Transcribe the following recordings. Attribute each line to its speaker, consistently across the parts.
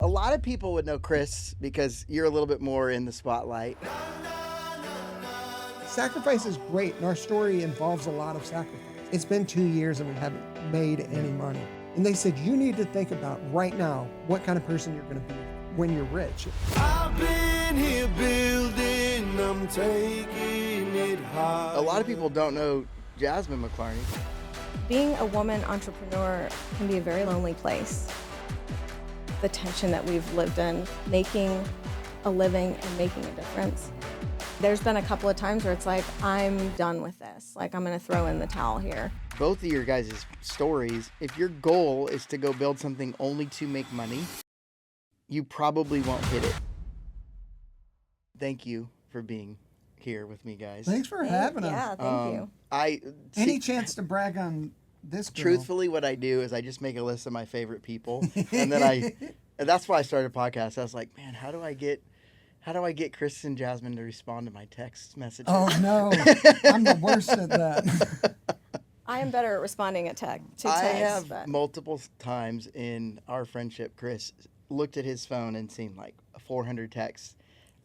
Speaker 1: lot of people would know Chris because you're a little bit more in the spotlight.
Speaker 2: Sacrifice is great, and our story involves a lot of sacrifice. It's been 2 years and we haven't made any money. And they said, you need to think about right now what kind of person you're going to be when you're rich.
Speaker 3: I've been here building, I'm taking it high.
Speaker 1: A lot of people don't know Jasmine McClarney.
Speaker 4: Being a woman entrepreneur can be a very lonely place. The tension that we've lived in, making a living and making a difference. There's been a couple of times where it's like, I'm done with this. Like, I'm going to throw in the towel here.
Speaker 1: Both of your guys' stories, if your goal is to go build something only to make money, you probably won't hit it. Thank you for being here with me, guys.
Speaker 2: Thanks for having us.
Speaker 4: Yeah, thank you.
Speaker 2: Any chance to brag on this girl?
Speaker 1: Truthfully, what I do is I just make a list of my favorite people, and then and that's why I started a podcast. I was like, man, how do I get Chris and Jasmine to respond to my text messages?
Speaker 2: Oh no, I'm the worst at that.
Speaker 4: I am better at responding to text.
Speaker 1: I have multiple times in our friendship, Chris looked at his phone and seen like 400 texts.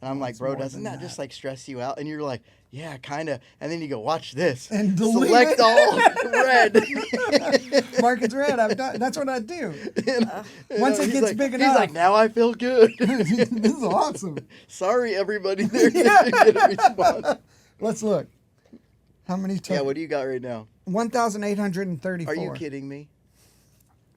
Speaker 1: And I'm like, bro, doesn't that just like stress you out? And you're like, yeah, kind of. And then you go, watch this.
Speaker 2: And delete
Speaker 1: Select
Speaker 2: it.
Speaker 1: all red.
Speaker 2: Mark it's red. That's what I do. Once it gets big enough.
Speaker 1: He's like, now I feel good.
Speaker 2: This is awesome.
Speaker 1: Sorry, everybody there didn't get a response.
Speaker 2: Let's look. How many times?
Speaker 1: Yeah, what do you got right now?
Speaker 2: 1,834.
Speaker 1: Are you kidding me?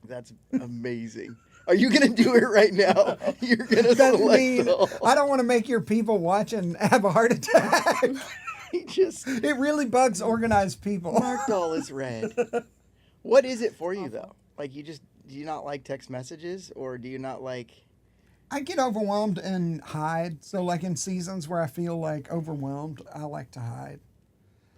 Speaker 1: That's amazing. Are you going to do it right now? You're going to select all.
Speaker 2: I don't want to make your people watch and have a heart attack. It really bugs organized people.
Speaker 1: Marked all is red. What is it for you, though? Like, do you not like text messages, or do you not like...
Speaker 2: I get overwhelmed and hide. So, like, in seasons where I feel, like, overwhelmed, I like to hide.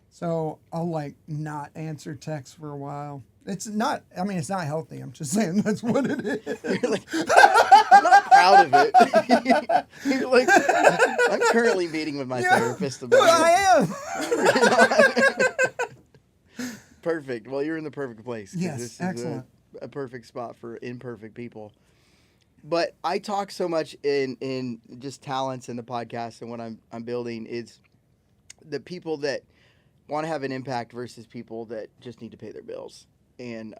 Speaker 2: So, I'll, like, not answer texts for a while. It's not healthy. I'm just saying that's what it is.
Speaker 1: You're like, I'm not proud of it. You're like, I'm currently meeting with my therapist about it.
Speaker 2: I am.
Speaker 1: Perfect. Well, you're in the perfect place.
Speaker 2: Yes,
Speaker 1: this is
Speaker 2: excellent.
Speaker 1: A perfect spot for imperfect people. But I talk so much in just talents in the podcast, and what I'm building is the people that want to have an impact versus people that just need to pay their bills. And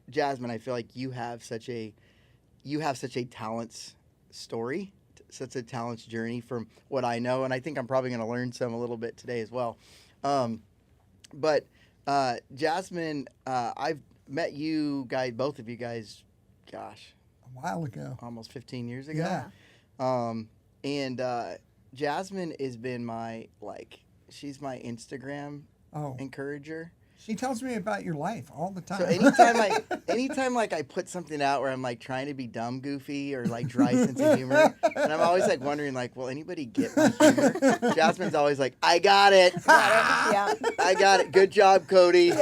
Speaker 1: Jasmine, I feel like you have such a talents story, such a talents journey from what I know, and I think I'm probably going to learn a little bit today as well. But Jasmine, I've met you guys, both of you guys, gosh,
Speaker 2: a while ago,
Speaker 1: almost 15 years ago.
Speaker 2: Yeah.
Speaker 1: And Jasmine has been she's my Instagram encourager.
Speaker 2: She tells me about your life all the time.
Speaker 1: So anytime I put something out where I'm like trying to be dumb, goofy, or like dry sense of humor, and I'm always like wondering like, will anybody get my humor? Jasmine's always like, I got it.
Speaker 4: Yeah.
Speaker 1: I got it. Good job, Cody.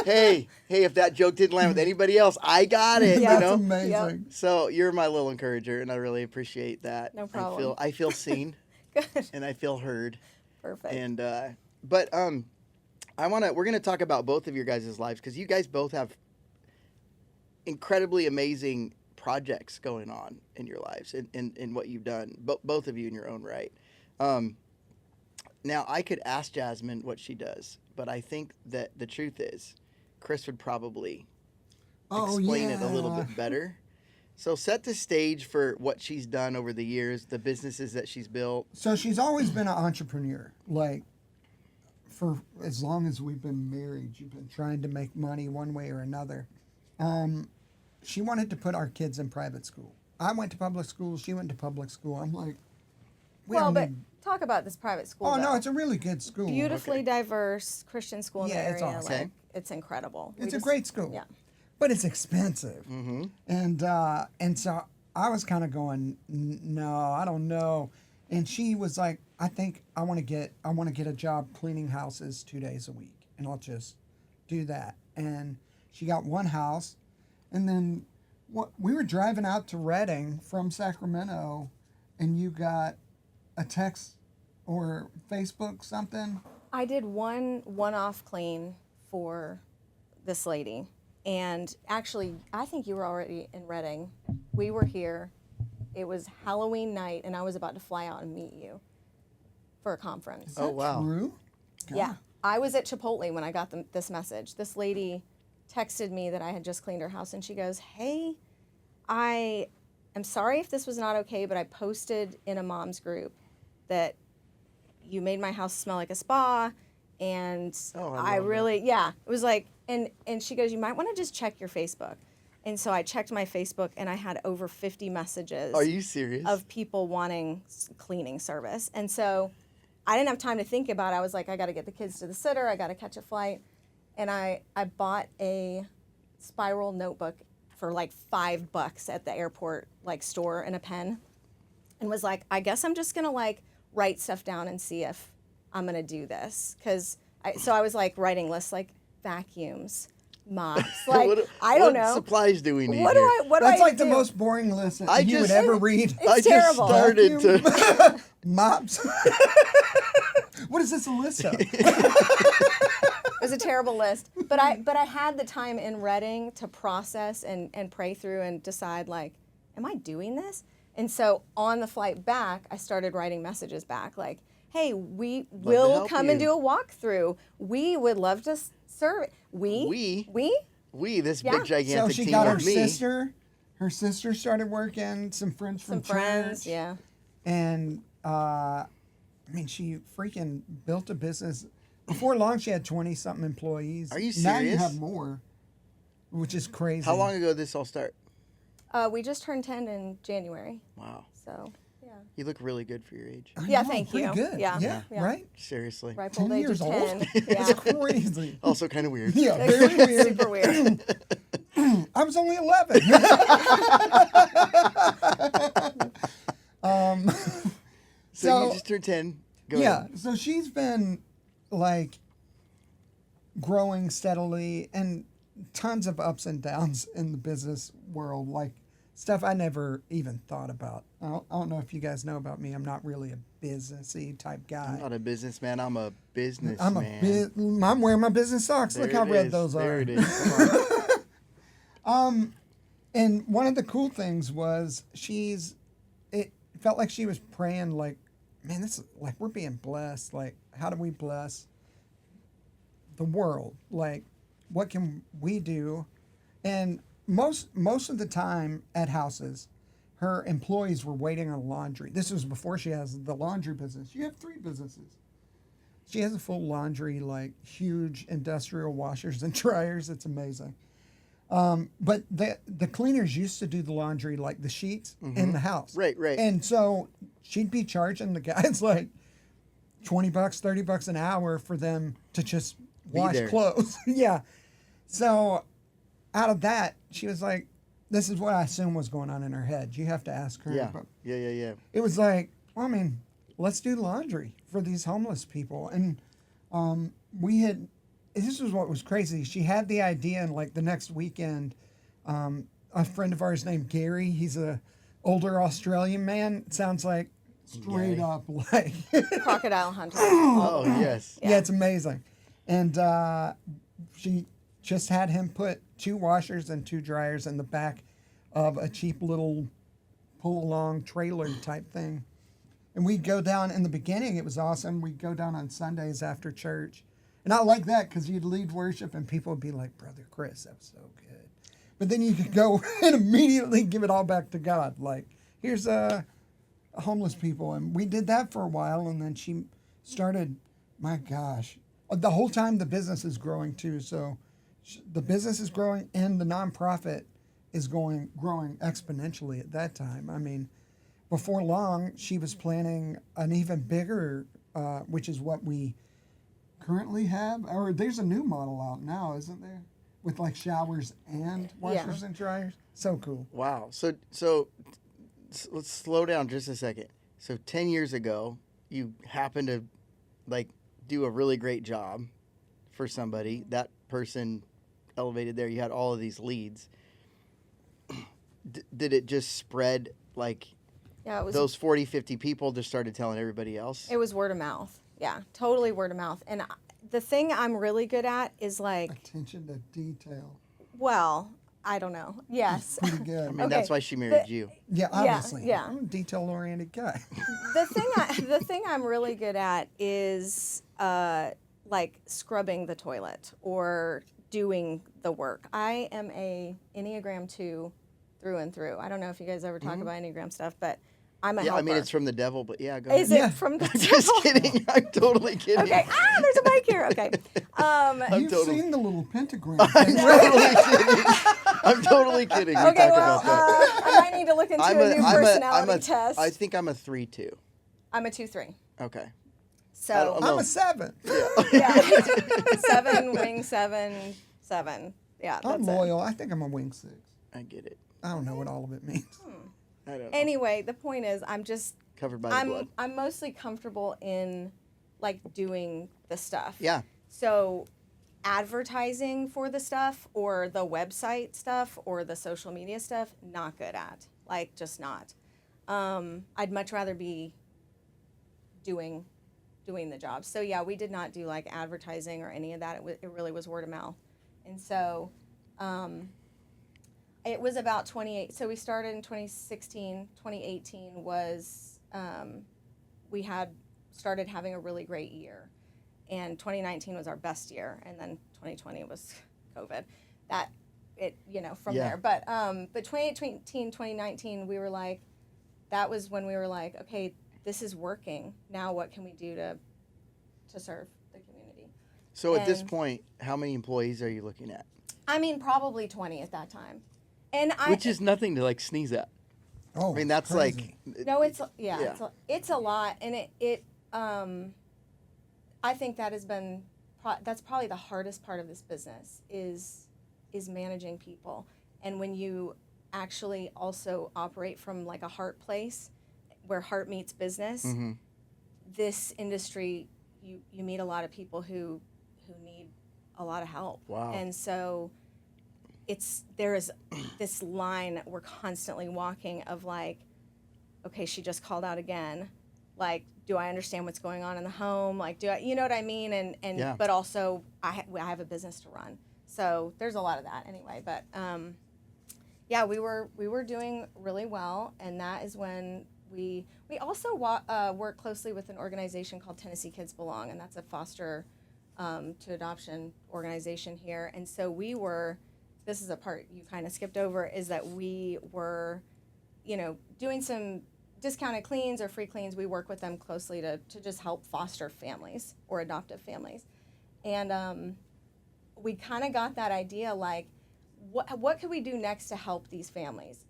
Speaker 1: Hey, if that joke didn't land with anybody else, I got it.
Speaker 4: Yeah.
Speaker 1: You know?
Speaker 2: That's amazing.
Speaker 4: Yep.
Speaker 1: So you're my little encourager, and I really appreciate that.
Speaker 4: No problem.
Speaker 1: I feel seen.
Speaker 4: Good.
Speaker 1: And I feel heard.
Speaker 4: Perfect.
Speaker 1: And we're gonna talk about both of your guys' lives, because you guys both have incredibly amazing projects going on in your lives and what you've done, both of you in your own right. Now I could ask Jasmine what she does, but I think that the truth is Chris would probably explain it a little bit better. So set the stage for what she's done over the years, the businesses that she's built.
Speaker 2: So she's always been an entrepreneur. Like, for as long as we've been married, you've been trying to make money one way or another. She wanted to put our kids in private school. I went to public school. She went to public school. I'm like,
Speaker 4: talk about this private school.
Speaker 2: Oh,
Speaker 4: though.
Speaker 2: no, it's a really good school.
Speaker 4: Beautifully diverse Christian school in the area.
Speaker 2: It's awesome.
Speaker 4: Like, it's incredible.
Speaker 2: It's a great school.
Speaker 4: Yeah.
Speaker 2: But it's expensive.
Speaker 1: Mm-hmm.
Speaker 2: And so I was kind of going, no, I don't know. And she was like, I think I want to get a job cleaning houses 2 days a week, and I'll just do that. And she got one house, and then we were driving out to Redding from Sacramento, and you got a text or Facebook something.
Speaker 4: I did one-off clean for this lady, And actually, I think you were already in Reading. We were here. It was Halloween night, and I was about to fly out and meet you for a conference.
Speaker 1: Oh, wow.
Speaker 2: True?
Speaker 4: Yeah. I was at Chipotle when I got this message. This lady texted me that I had just cleaned her house, and she goes, hey, I am sorry if this was not okay, but I posted in a mom's group that you made my house smell like a spa, and I really, it was like, and she goes, you might want to just check your Facebook. And so I checked my Facebook, and I had over 50 messages.
Speaker 1: Are you serious?
Speaker 4: Of people wanting cleaning service. And so I didn't have time to think about it. I was like, I got to get the kids to the sitter. I got to catch a flight. And I bought a spiral notebook for like $5 at the airport like store and a pen, and was like, I guess I'm just going to like write stuff down and see if I'm going to do this. So I was like writing lists like vacuums, mops, like I don't know.
Speaker 1: What supplies do we need
Speaker 4: What
Speaker 1: here?
Speaker 4: do I
Speaker 2: That's like
Speaker 4: do?
Speaker 2: the most boring list that you would ever read.
Speaker 4: It's terrible.
Speaker 1: I just started to.
Speaker 2: Mops. What is this a list of?
Speaker 4: It was a terrible list, but I had the time in Reading to process and pray through and decide, like, am I doing this? And so on the flight back, I started writing messages back like, hey, we will come and do a walkthrough. We would love to serve.
Speaker 1: We, this
Speaker 4: Yeah.
Speaker 1: big gigantic
Speaker 2: So she
Speaker 1: team
Speaker 2: got her
Speaker 1: of me.
Speaker 2: sister. Her sister started working, some friends from church.
Speaker 4: Yeah.
Speaker 2: And, I mean, she freaking built a business. Before long, she had 20-something employees.
Speaker 1: Are you
Speaker 2: Now you
Speaker 1: serious?
Speaker 2: have more, which is crazy.
Speaker 1: How long ago did this all start?
Speaker 4: We just turned 10 in January.
Speaker 1: Wow.
Speaker 4: So, yeah.
Speaker 1: You look really good for your age.
Speaker 2: I
Speaker 4: Yeah,
Speaker 2: know,
Speaker 4: thank
Speaker 2: pretty
Speaker 4: you.
Speaker 2: good.
Speaker 4: Yeah.
Speaker 2: Yeah,
Speaker 4: Yeah.
Speaker 2: right?
Speaker 1: Seriously.
Speaker 4: Ripe
Speaker 2: 10
Speaker 4: old age
Speaker 2: years
Speaker 4: of
Speaker 2: old?
Speaker 4: 10.
Speaker 2: It's
Speaker 4: Yeah.
Speaker 2: crazy.
Speaker 1: Also kind of weird.
Speaker 2: Yeah, very weird.
Speaker 4: Super weird.
Speaker 2: I was only 11.
Speaker 1: So you just turned 10. Go
Speaker 2: yeah,
Speaker 1: ahead.
Speaker 2: so she's been like growing steadily and tons of ups and downs in the business world, like stuff I never even thought about. I don't know if you guys know about me. I'm not really a businessy type guy.
Speaker 1: I'm not a businessman. I'm a businessman.
Speaker 2: I'm wearing my business socks.
Speaker 1: There
Speaker 2: Look how
Speaker 1: it
Speaker 2: red
Speaker 1: is.
Speaker 2: those are.
Speaker 1: There it is. Come on.
Speaker 2: And one of the cool things was it felt like she was praying like, man, this is like we're being blessed. Like, how do we bless the world? Like, what can we do? And most of the time at houses, her employees were waiting on laundry. This was before she has the laundry business. You have 3 businesses. She has a full laundry, like huge industrial washers and dryers. It's amazing. But the cleaners used to do the laundry, like the sheets in the house.
Speaker 1: Right.
Speaker 2: And so she'd be charging the guys like $20, $30 an hour for them to just wash
Speaker 1: there.
Speaker 2: clothes. Yeah. So out of that, she was like, this is what I assume was going on in her head. You have to ask her.
Speaker 1: Yeah.
Speaker 2: But
Speaker 1: Yeah.
Speaker 2: it was like, well, I mean, let's do laundry for these homeless people. And this was what was crazy. She had the idea, and like the next weekend, a friend of ours named Gary, he's a older Australian man. It sounds like straight
Speaker 1: Gary.
Speaker 2: up like
Speaker 4: Crocodile hunter.
Speaker 1: Oh, yes.
Speaker 2: yeah, it's amazing. And she just had him put 2 washers and 2 dryers in the back of a cheap little pull-along trailer type thing. And we'd go down, in the beginning, it was awesome. We'd go down on Sundays after church. And I like that because you'd lead worship and people would be like, Brother Chris, that was so good. But then you could go and immediately give it all back to God. Like, here's homeless people. And we did that for a while. And then she started, my gosh, the whole time the business is growing too. So the business is growing and the nonprofit is growing exponentially at that time. I mean, before long, she was planning an even bigger, which is what we currently have. Or there's a new model out now, isn't there? With like showers and washers and dryers. So cool.
Speaker 1: Wow. So let's slow down just a second. So 10 years ago, you happened to like do a really great job for somebody. That person elevated there. You had all of these leads. Did it just spread like
Speaker 4: Yeah, it was.
Speaker 1: those 40, 50 people just started telling everybody else?
Speaker 4: It was word of mouth. Yeah, totally word of mouth. And the thing I'm really good at is like,
Speaker 2: Attention to detail.
Speaker 4: Well, I don't know. Yes.
Speaker 2: Pretty good.
Speaker 1: I mean,
Speaker 4: Okay,
Speaker 1: that's why she married you.
Speaker 2: Yeah, obviously.
Speaker 4: yeah.
Speaker 2: I'm a detail-oriented guy.
Speaker 4: The thing I'm really good at is like scrubbing the toilet or doing the work. I am a Enneagram 2 through and through. I don't know if you guys ever talk about Enneagram stuff, but I'm a
Speaker 1: Yeah,
Speaker 4: helper.
Speaker 1: I mean, it's from the devil, but yeah, go
Speaker 4: Is
Speaker 1: ahead.
Speaker 2: Yeah.
Speaker 4: it from the
Speaker 1: Just
Speaker 4: devil?
Speaker 1: kidding. I'm totally kidding.
Speaker 4: Okay. There's a mic here. Okay.
Speaker 2: You've
Speaker 1: totally-
Speaker 2: seen the little pentagram.
Speaker 1: I'm totally kidding. I'm totally kidding. We
Speaker 4: Okay.
Speaker 1: talked
Speaker 4: Well,
Speaker 1: about that.
Speaker 4: I might need to look into a new personality test.
Speaker 1: I think I'm a 3-2.
Speaker 4: I'm a 2-3.
Speaker 1: Okay.
Speaker 4: So
Speaker 1: I don't know.
Speaker 2: I'm a 7.
Speaker 4: yeah, 7 wing 7 7. Yeah,
Speaker 2: I'm
Speaker 4: that's it.
Speaker 2: loyal. I think I'm a wing 6.
Speaker 1: I get it.
Speaker 2: I don't know what all of it means.
Speaker 1: I don't know.
Speaker 4: Anyway, the point is, I'm just
Speaker 1: Covered by the blood.
Speaker 4: I'm mostly comfortable in like doing the stuff.
Speaker 1: Yeah.
Speaker 4: So advertising for the stuff or the website stuff or the social media stuff, not good at. Like just not. I'd much rather be doing the job. So yeah, we did not do like advertising or any of that. It really was word of mouth. And so it was about 28. So we started in 2016. 2018 was we had started having a really great year, and 2019 was our best year, and then 2020 was COVID. That it from
Speaker 1: Yeah.
Speaker 4: there. But 2018, 2019, we were like, that was when we were like, okay, this is working. Now what can we do to serve the community?
Speaker 1: So at this
Speaker 4: And-
Speaker 1: point, how many employees are you looking at?
Speaker 4: I mean, probably 20 at that time. And
Speaker 1: Which is nothing to like sneeze at.
Speaker 2: Oh,
Speaker 1: I mean, that's
Speaker 2: crazy.
Speaker 1: like.
Speaker 4: no, it's
Speaker 1: Yeah.
Speaker 4: it's a lot, and it I think that has been that's probably the hardest part of this business is managing people, and when you actually also operate from like a heart place where heart meets business,
Speaker 1: Mhm.
Speaker 4: this industry you meet a lot of people who need a lot of help.
Speaker 1: Wow.
Speaker 4: And so there is this line that we're constantly walking of like, okay, she just called out again. Like, do I understand what's going on in the home? Like, do I, you know what I mean? And
Speaker 1: Yeah.
Speaker 4: but also I have a business to run. So there's a lot of that anyway. But yeah, we were doing really well, and that is when we also work closely with an organization called Tennessee Kids Belong, and that's a foster to adoption organization here. And so this is a part you kind of skipped over, is that we were, doing some discounted cleans or free cleans. We work with them closely to just help foster families or adoptive families. And we kind of got that idea, like, what could we do next to help these families?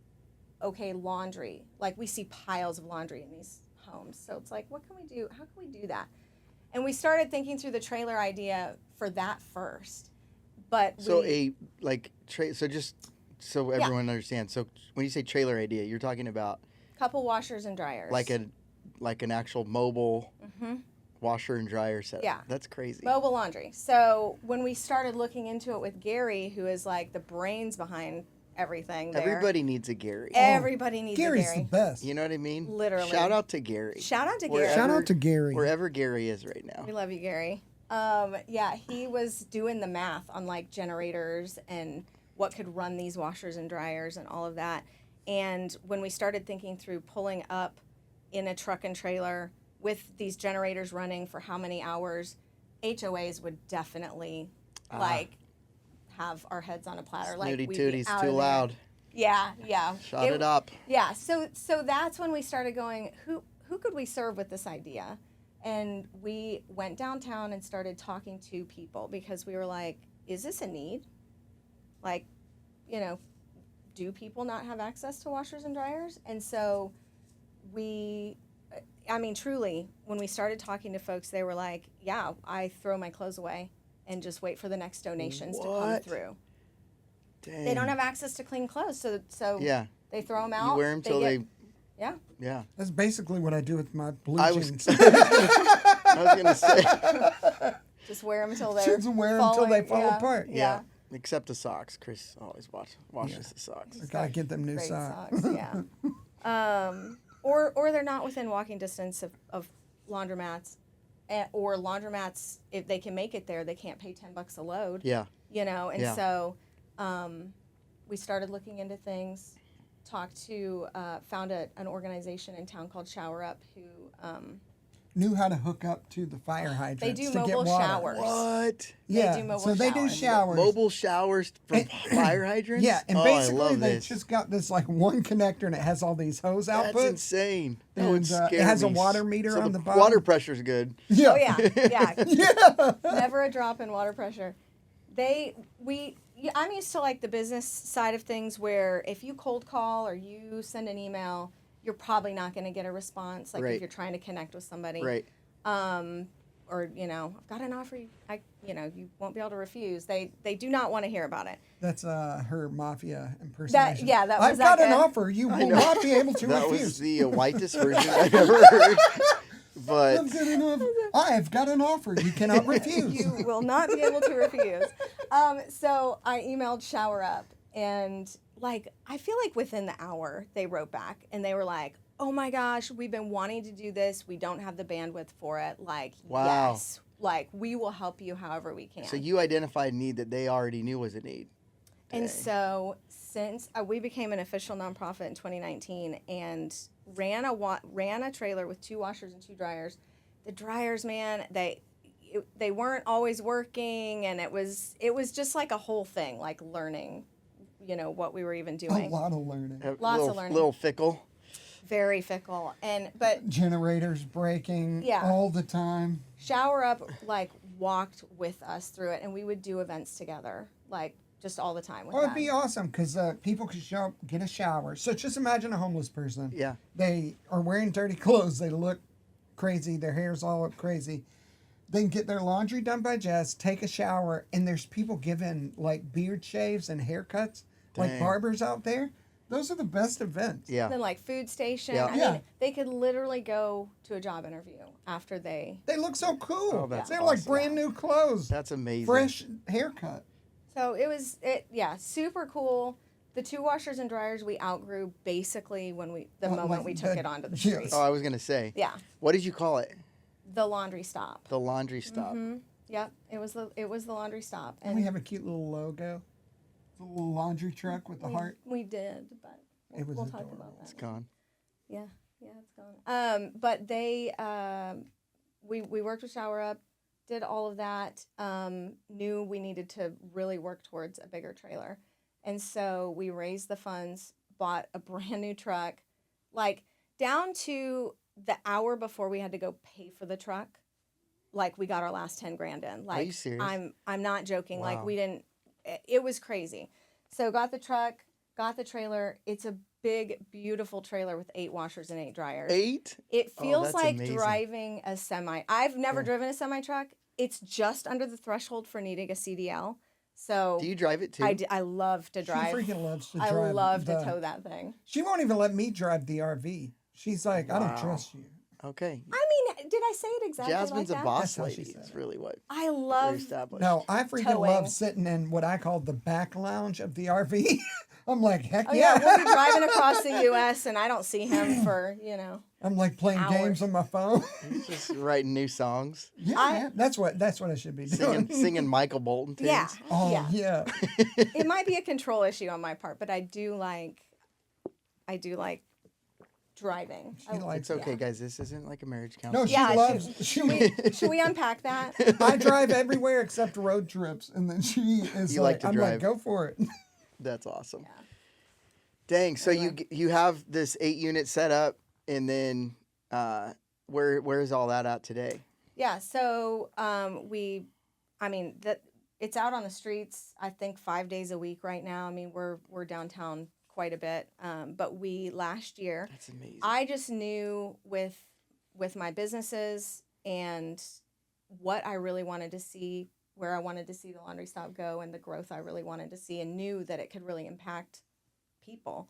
Speaker 4: Okay, laundry. Like, we see piles of laundry in these homes. So it's like, what can we do? How can we do that? And we started thinking through the trailer idea for that first. But
Speaker 1: So just so everyone understands. So when you say trailer idea, you're talking about
Speaker 4: couple washers and dryers.
Speaker 1: like an actual mobile washer and dryer set.
Speaker 4: Yeah.
Speaker 1: That's crazy.
Speaker 4: Mobile laundry. So when we started looking into it with Gary, who is like the brains behind everything there.
Speaker 1: Everybody needs a Gary.
Speaker 4: Everybody needs
Speaker 2: Gary's
Speaker 4: a
Speaker 2: the
Speaker 4: Gary.
Speaker 2: best.
Speaker 1: You know what I mean?
Speaker 4: Literally.
Speaker 1: Shout out to Gary.
Speaker 4: Shout out to
Speaker 1: Wherever-
Speaker 4: Gary.
Speaker 2: Shout out to Gary.
Speaker 1: Wherever Gary is right now.
Speaker 4: We love you, Gary. Yeah, he was doing the math on like generators and what could run these washers and dryers and all of that. And when we started thinking through pulling up in a truck and trailer with these generators running for how many hours, HOAs would definitely like have our heads on a platter. Like
Speaker 1: Snooty
Speaker 4: we'd be
Speaker 1: tooties
Speaker 4: out
Speaker 1: too
Speaker 4: of there.
Speaker 1: loud.
Speaker 4: Yeah.
Speaker 1: Shut it up.
Speaker 4: Yeah, so that's when we started going, who could we serve with this idea? And we went downtown and started talking to people because we were like, is this a need? Like, do people not have access to washers and dryers? And so truly, when we started talking to folks, they were like, yeah, I throw my clothes away and just wait for the next donations to come
Speaker 1: What?
Speaker 4: through.
Speaker 1: Dang.
Speaker 4: They don't have access to clean clothes, so
Speaker 1: Yeah.
Speaker 4: they throw them out.
Speaker 1: You wear them till they.
Speaker 4: Yeah.
Speaker 1: Yeah.
Speaker 2: That's basically what I do with my blue
Speaker 1: I was.
Speaker 2: jeans.
Speaker 1: I was gonna say.
Speaker 4: Just wear them until they're
Speaker 2: Just wear 'em till they fall
Speaker 4: yeah,
Speaker 2: apart.
Speaker 4: Yeah.
Speaker 1: Except the socks. Chris always washes the socks.
Speaker 2: I gotta get them new
Speaker 4: Great
Speaker 2: socks.
Speaker 4: yeah. Or they're not within walking distance of laundromats, or laundromats, if they can make it there, they can't pay $10 a load.
Speaker 1: Yeah.
Speaker 4: And
Speaker 1: Yeah.
Speaker 4: so we started looking into things, found an organization in town called ShowerUp who
Speaker 2: Knew how to hook up to the fire hydrants.
Speaker 4: they do
Speaker 2: to get
Speaker 4: mobile
Speaker 2: water.
Speaker 4: showers.
Speaker 1: What?
Speaker 2: Yeah,
Speaker 4: They do mobile
Speaker 2: so they do
Speaker 4: showers.
Speaker 2: showers.
Speaker 1: Mobile showers from fire hydrants?
Speaker 2: Yeah, and
Speaker 1: Oh, I
Speaker 2: basically
Speaker 1: love
Speaker 2: they
Speaker 1: this.
Speaker 2: just got this like one connector and it has all these hose
Speaker 1: That's
Speaker 2: outputs.
Speaker 1: insane. That
Speaker 2: And,
Speaker 1: would scare
Speaker 2: it has a
Speaker 1: me.
Speaker 2: water meter
Speaker 1: So
Speaker 2: on the bottom.
Speaker 1: Water pressure's good.
Speaker 2: Yeah.
Speaker 4: Oh yeah, yeah.
Speaker 2: Yeah.
Speaker 4: Never a drop in water pressure. I'm used to like the business side of things where if you cold call or you send an email, you're probably not going to get a response. Like
Speaker 1: Right.
Speaker 4: if you're trying to connect with somebody,
Speaker 1: Right.
Speaker 4: or I've got an offer, you won't be able to refuse. They do not want to hear about it.
Speaker 2: That's her mafia impersonation.
Speaker 4: That
Speaker 2: I've
Speaker 4: was
Speaker 2: got
Speaker 4: that
Speaker 2: an
Speaker 4: good.
Speaker 2: offer you will not be able to
Speaker 1: That
Speaker 2: refuse.
Speaker 1: was the whitest version I've ever heard. But
Speaker 2: I've got an offer. I have got an offer you cannot refuse.
Speaker 4: You will not be able to refuse. So I emailed ShowerUp, and I feel like within the hour they wrote back and they were like, "Oh my gosh, we've been wanting to do this. We don't have the bandwidth for it.
Speaker 1: Wow.
Speaker 4: Yes, we will help you however we can."
Speaker 1: so you identified a need that they already knew was a need.
Speaker 4: And
Speaker 1: Dang.
Speaker 4: so since we became an official nonprofit in 2019 and ran a trailer with 2 washers and 2 dryers, the dryers, man, they weren't always working, and it was just like a whole thing, like learning, what we were even
Speaker 2: A
Speaker 4: doing.
Speaker 2: lot of learning.
Speaker 4: Lots of learning.
Speaker 1: Little fickle.
Speaker 4: Very fickle, but
Speaker 2: Generators breaking
Speaker 4: Yeah.
Speaker 2: all the time.
Speaker 4: ShowerUp walked with us through it, and we would do events together, just all the time with
Speaker 2: Well, it'd
Speaker 4: them.
Speaker 2: be awesome because people could show up, get a shower. So just imagine a homeless person.
Speaker 1: Yeah.
Speaker 2: They are wearing dirty clothes. They look crazy. Their hair's all up crazy. They can get their laundry done by Jess, take a shower, and there's people giving beard shaves and haircuts, like
Speaker 1: Dang.
Speaker 2: barbers out there. Those are the best events.
Speaker 1: Yeah.
Speaker 4: Then food station.
Speaker 1: Yeah.
Speaker 4: I
Speaker 2: Yeah.
Speaker 4: mean, they could literally go to a job interview after they.
Speaker 2: They look so cool.
Speaker 1: Oh, that's
Speaker 2: They're like
Speaker 1: awesome.
Speaker 2: brand new clothes.
Speaker 1: That's amazing.
Speaker 2: Fresh haircut.
Speaker 4: So super cool. The 2 washers and dryers we outgrew basically when the moment we took it onto the
Speaker 2: yes.
Speaker 4: street.
Speaker 1: Oh, I was gonna say.
Speaker 4: Yeah,
Speaker 1: What did you call it?
Speaker 4: the laundry stop.
Speaker 1: The laundry stop.
Speaker 4: Yep, it was the laundry stop.
Speaker 2: And we have a cute little logo. The little laundry truck with the heart.
Speaker 4: We did, but
Speaker 2: It was
Speaker 4: we'll talk
Speaker 2: adorable.
Speaker 4: about that.
Speaker 1: It's gone.
Speaker 4: Yeah, it's gone. But they, we worked with ShowerUp, did all of that. Knew we needed to really work towards a bigger trailer, and so we raised the funds, bought a brand new truck, down to the hour before we had to go pay for the truck. We got our last 10 grand in.
Speaker 1: Are you serious?
Speaker 4: I'm not joking.
Speaker 1: Wow.
Speaker 4: We didn't. It was crazy. So got the truck, got the trailer. It's a big, beautiful trailer with 8 washers and 8 dryers.
Speaker 1: 8?
Speaker 4: It
Speaker 1: Oh,
Speaker 4: feels
Speaker 1: that's
Speaker 4: like
Speaker 1: amazing.
Speaker 4: driving a semi. I've never driven a semi truck. It's just under the threshold for needing a CDL. So
Speaker 1: Do you drive it too?
Speaker 4: I love to drive.
Speaker 2: She freaking loves to
Speaker 4: I
Speaker 2: drive.
Speaker 4: love to tow that thing.
Speaker 2: She won't even let me drive the RV. She's like, I don't
Speaker 1: Wow.
Speaker 2: trust you.
Speaker 1: Okay.
Speaker 4: I mean, did I say it exactly
Speaker 1: Jasmine's
Speaker 4: like
Speaker 1: a
Speaker 4: that?
Speaker 1: boss
Speaker 2: That's how she
Speaker 1: lady.
Speaker 2: said
Speaker 1: It's
Speaker 2: it.
Speaker 1: really what
Speaker 4: I
Speaker 1: we're
Speaker 4: love.
Speaker 1: established.
Speaker 2: No, I freaking
Speaker 4: Towing.
Speaker 2: love sitting in what I call the back lounge of the RV. I'm like, heck
Speaker 4: Oh
Speaker 2: yeah.
Speaker 4: yeah, we'll be driving across the U.S. and I don't see him for
Speaker 2: I'm like playing
Speaker 4: hours.
Speaker 2: games on my phone.
Speaker 1: He's just writing new songs,
Speaker 2: Yeah,
Speaker 4: I-
Speaker 2: man. That's what I should be doing.
Speaker 1: singing Michael Bolton tunes.
Speaker 4: Yeah.
Speaker 2: Oh
Speaker 4: Yeah.
Speaker 2: yeah.
Speaker 4: It might be a control issue on my part, but I do like driving.
Speaker 2: She likes
Speaker 1: It's okay,
Speaker 4: Yeah.
Speaker 1: guys. This isn't like a marriage
Speaker 2: No,
Speaker 1: counselor.
Speaker 2: she
Speaker 4: Yeah,
Speaker 2: loves.
Speaker 4: Should we unpack that?
Speaker 2: I drive everywhere except road trips, and then she is
Speaker 1: You like to
Speaker 2: I'm
Speaker 1: drive.
Speaker 2: like, go for it.
Speaker 1: That's awesome.
Speaker 4: Yeah.
Speaker 1: Dang. So
Speaker 4: Anyway.
Speaker 1: you have this 8-unit set up, and then where is all that at today?
Speaker 4: Yeah, so it's out on the streets. I think 5 days a week right now. I mean, we're downtown quite a bit. But last year,
Speaker 1: That's amazing.
Speaker 4: I just knew with my businesses and what I really wanted to see, where I wanted to see the laundry stop go, and the growth I really wanted to see, and knew that it could really impact people.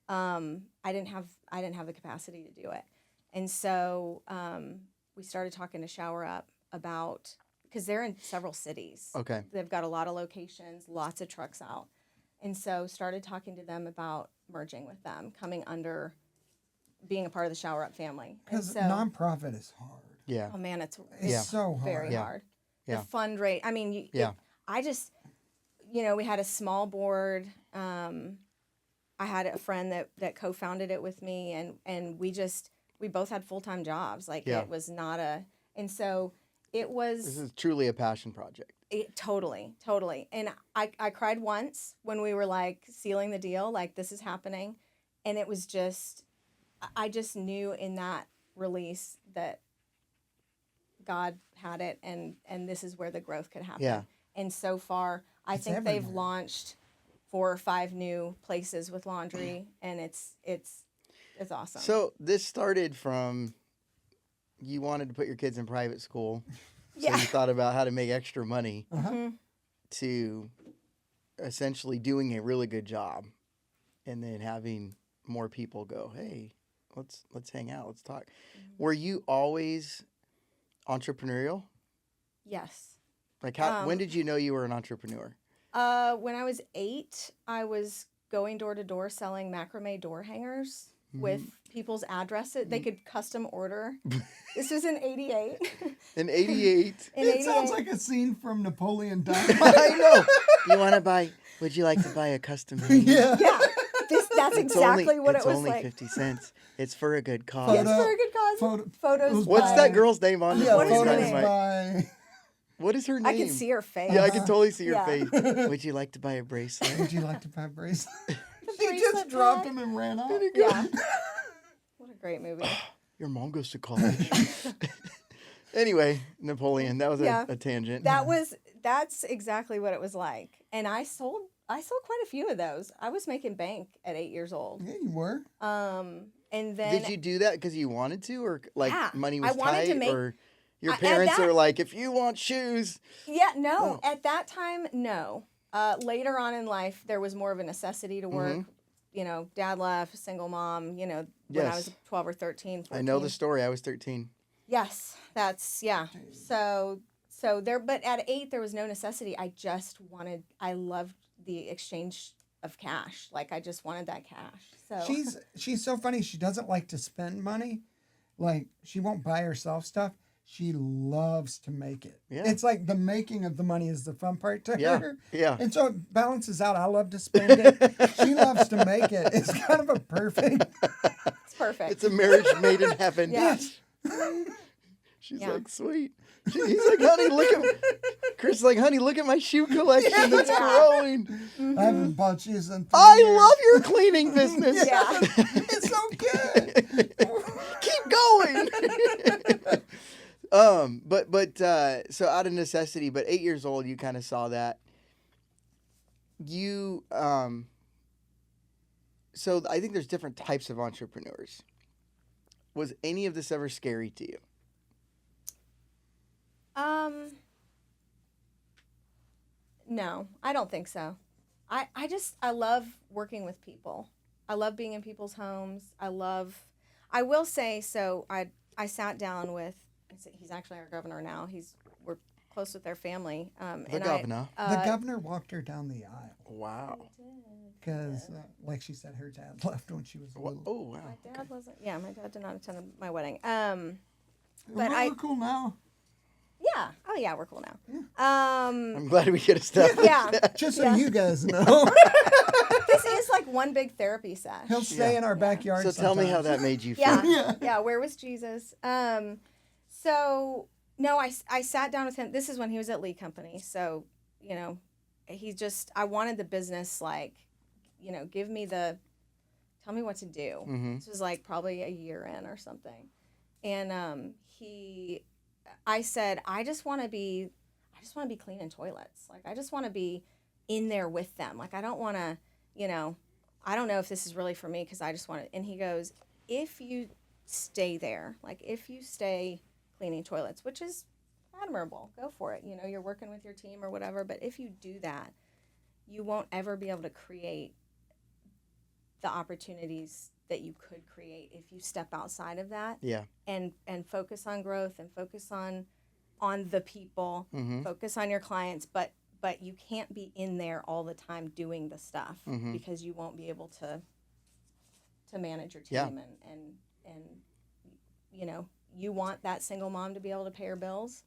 Speaker 4: I didn't have the capacity to do it, and so we started talking to ShowerUp about, because they're in several cities.
Speaker 1: Okay.
Speaker 4: They've got a lot of locations, lots of trucks out, and so started talking to them about merging with them, coming under, being a part of the ShowerUp family. And
Speaker 2: Because
Speaker 4: so,
Speaker 2: nonprofit is hard.
Speaker 1: Yeah.
Speaker 4: oh man, it's
Speaker 2: It's
Speaker 1: Yeah.
Speaker 2: so hard.
Speaker 4: very
Speaker 1: Yeah.
Speaker 4: hard.
Speaker 1: Yeah.
Speaker 4: The fundraise. I mean,
Speaker 1: Yeah.
Speaker 4: we had a small board. I had a friend that co-founded it with me, and we both had full-time jobs. Like
Speaker 1: Yeah.
Speaker 4: it was not and so it was.
Speaker 1: This is truly a passion project.
Speaker 4: Totally. And I cried once when we were like sealing the deal, like this is happening. And it was just, I just knew in that release that God had it and this is where the growth could happen.
Speaker 1: Yeah.
Speaker 4: And so far, I
Speaker 2: It's
Speaker 4: think they've
Speaker 2: everywhere.
Speaker 4: launched 4 or 5 new places with laundry, and it's awesome.
Speaker 1: So this started from you wanted to put your kids in private school. So
Speaker 4: Yeah.
Speaker 1: you thought about how to make extra money
Speaker 2: Uh-huh.
Speaker 1: to essentially doing a really good job and then having more people go, hey, let's hang out, let's talk. Were you always entrepreneurial?
Speaker 4: Yes.
Speaker 1: Like when did you know you were an entrepreneur?
Speaker 4: When I was 8, I was going door to door selling macrame door hangers with people's addresses. They could custom order. This was in 88.
Speaker 1: In 88.
Speaker 4: In
Speaker 2: It sounds
Speaker 4: 88.
Speaker 2: like a scene from Napoleon Dynamite.
Speaker 1: I know. You want to buy, would you like to buy a custom hanger?
Speaker 2: Yeah.
Speaker 4: Yeah. That's exactly what it was
Speaker 1: only
Speaker 4: like.
Speaker 1: 50 cents. It's for a good cause.
Speaker 4: Yes,
Speaker 2: Photo-
Speaker 4: for a good cause.
Speaker 2: photo-
Speaker 4: Photos.
Speaker 1: What's
Speaker 4: by-
Speaker 1: that girl's name on
Speaker 2: Yeah,
Speaker 4: What is her
Speaker 2: photos
Speaker 4: name?
Speaker 2: by.
Speaker 1: What is her name?
Speaker 4: I can see her face.
Speaker 1: Yeah, I can totally see her
Speaker 4: Yeah.
Speaker 1: face. Would you like to buy a bracelet?
Speaker 2: Would you like to buy a bracelet?
Speaker 4: The
Speaker 2: She just
Speaker 4: bracelet
Speaker 2: dropped
Speaker 4: bag.
Speaker 2: him and ran off.
Speaker 4: Yeah. What a great movie.
Speaker 1: Your mom goes to college. Anyway, Napoleon. That was
Speaker 4: Yeah.
Speaker 1: a tangent.
Speaker 4: That's exactly what it was like. And I sold quite a few of those. I was making bank at 8 years old.
Speaker 2: Yeah, you were.
Speaker 4: And then
Speaker 1: Did you do that because you wanted to, or like
Speaker 4: Yeah,
Speaker 1: money
Speaker 4: I
Speaker 1: was
Speaker 4: wanted to
Speaker 1: tight,
Speaker 4: make-
Speaker 1: or your
Speaker 4: at
Speaker 1: parents
Speaker 4: that-
Speaker 1: are like, if you want shoes,
Speaker 4: Yeah, no.
Speaker 1: Oh.
Speaker 4: At that time, no. Later on in life, there was more of a necessity to work. Dad left, single mom, when I
Speaker 1: Yes.
Speaker 4: was 12 or 13, 14.
Speaker 1: I know the story. I was 13.
Speaker 4: Yes, that's, yeah. So there, but at 8, there was no necessity. I loved the exchange of cash. Like, I just wanted that cash. So
Speaker 2: She's so funny. She doesn't like to spend money. Like, she won't buy herself stuff. She loves to make it.
Speaker 1: Yeah.
Speaker 2: It's like the making of the money is the fun part to
Speaker 1: Yeah,
Speaker 2: her.
Speaker 1: yeah.
Speaker 2: And so it balances out. I love to spend it. She loves to make it. It's kind of a perfect.
Speaker 4: it's perfect.
Speaker 1: It's a marriage made in heaven.
Speaker 4: Yeah.
Speaker 1: She's
Speaker 4: Yeah.
Speaker 1: like, sweet. He's like, honey, look at. Chris is like, honey, look at my shoe collection that's
Speaker 4: Yeah.
Speaker 1: growing.
Speaker 2: I haven't bought shoes in 3
Speaker 1: I
Speaker 2: years.
Speaker 1: love your cleaning business.
Speaker 4: Yeah.
Speaker 2: It's so good.
Speaker 1: Keep going. So out of necessity, but 8 years old, you kind of saw that. So I think there's different types of entrepreneurs. Was any of this ever scary to you?
Speaker 4: No, I don't think so. I love working with people. I love being in people's homes. I will say, so I sat down with, he's actually our governor now. We're close with their family.
Speaker 1: The governor.
Speaker 2: The governor walked her down the aisle
Speaker 1: Wow.
Speaker 2: because, like she said, her dad left when she was little.
Speaker 1: Oh, wow.
Speaker 4: My dad wasn't, yeah, my dad did not attend my wedding.
Speaker 2: But
Speaker 4: I-
Speaker 2: we're cool now.
Speaker 4: Yeah. Oh, yeah, we're cool now.
Speaker 1: I'm glad we get a step.
Speaker 4: Yeah.
Speaker 2: Just so you guys know,
Speaker 4: This is like one big therapy sesh.
Speaker 2: he'll stay in our backyard.
Speaker 1: So tell me how
Speaker 2: sometimes.
Speaker 1: that made you feel.
Speaker 4: Yeah. Yeah. Where was Jesus? So no, I sat down with him. This is when he was at Lee Company. So, I wanted the business, like, tell me what to do.
Speaker 1: Mhm.
Speaker 4: This was like probably a year in or something. And I said, I just want to be cleaning toilets. Like, I just want to be in there with them. Like, I don't want to, I don't know if this is really for me because I just want to. And he goes, if you stay there, like if you stay cleaning toilets, which is admirable, go for it. You're working with your team or whatever. But if you do that, you won't ever be able to create the opportunities that you could create if you step outside of that
Speaker 1: Yeah.
Speaker 4: and focus on growth and focus on the people,
Speaker 1: Mhm.
Speaker 4: focus on your clients, but you can't be in there all the time doing the stuff
Speaker 1: Mhm.
Speaker 4: because you won't be able to manage your team
Speaker 1: Yeah.
Speaker 4: and you want that single mom to be able to pay her bills,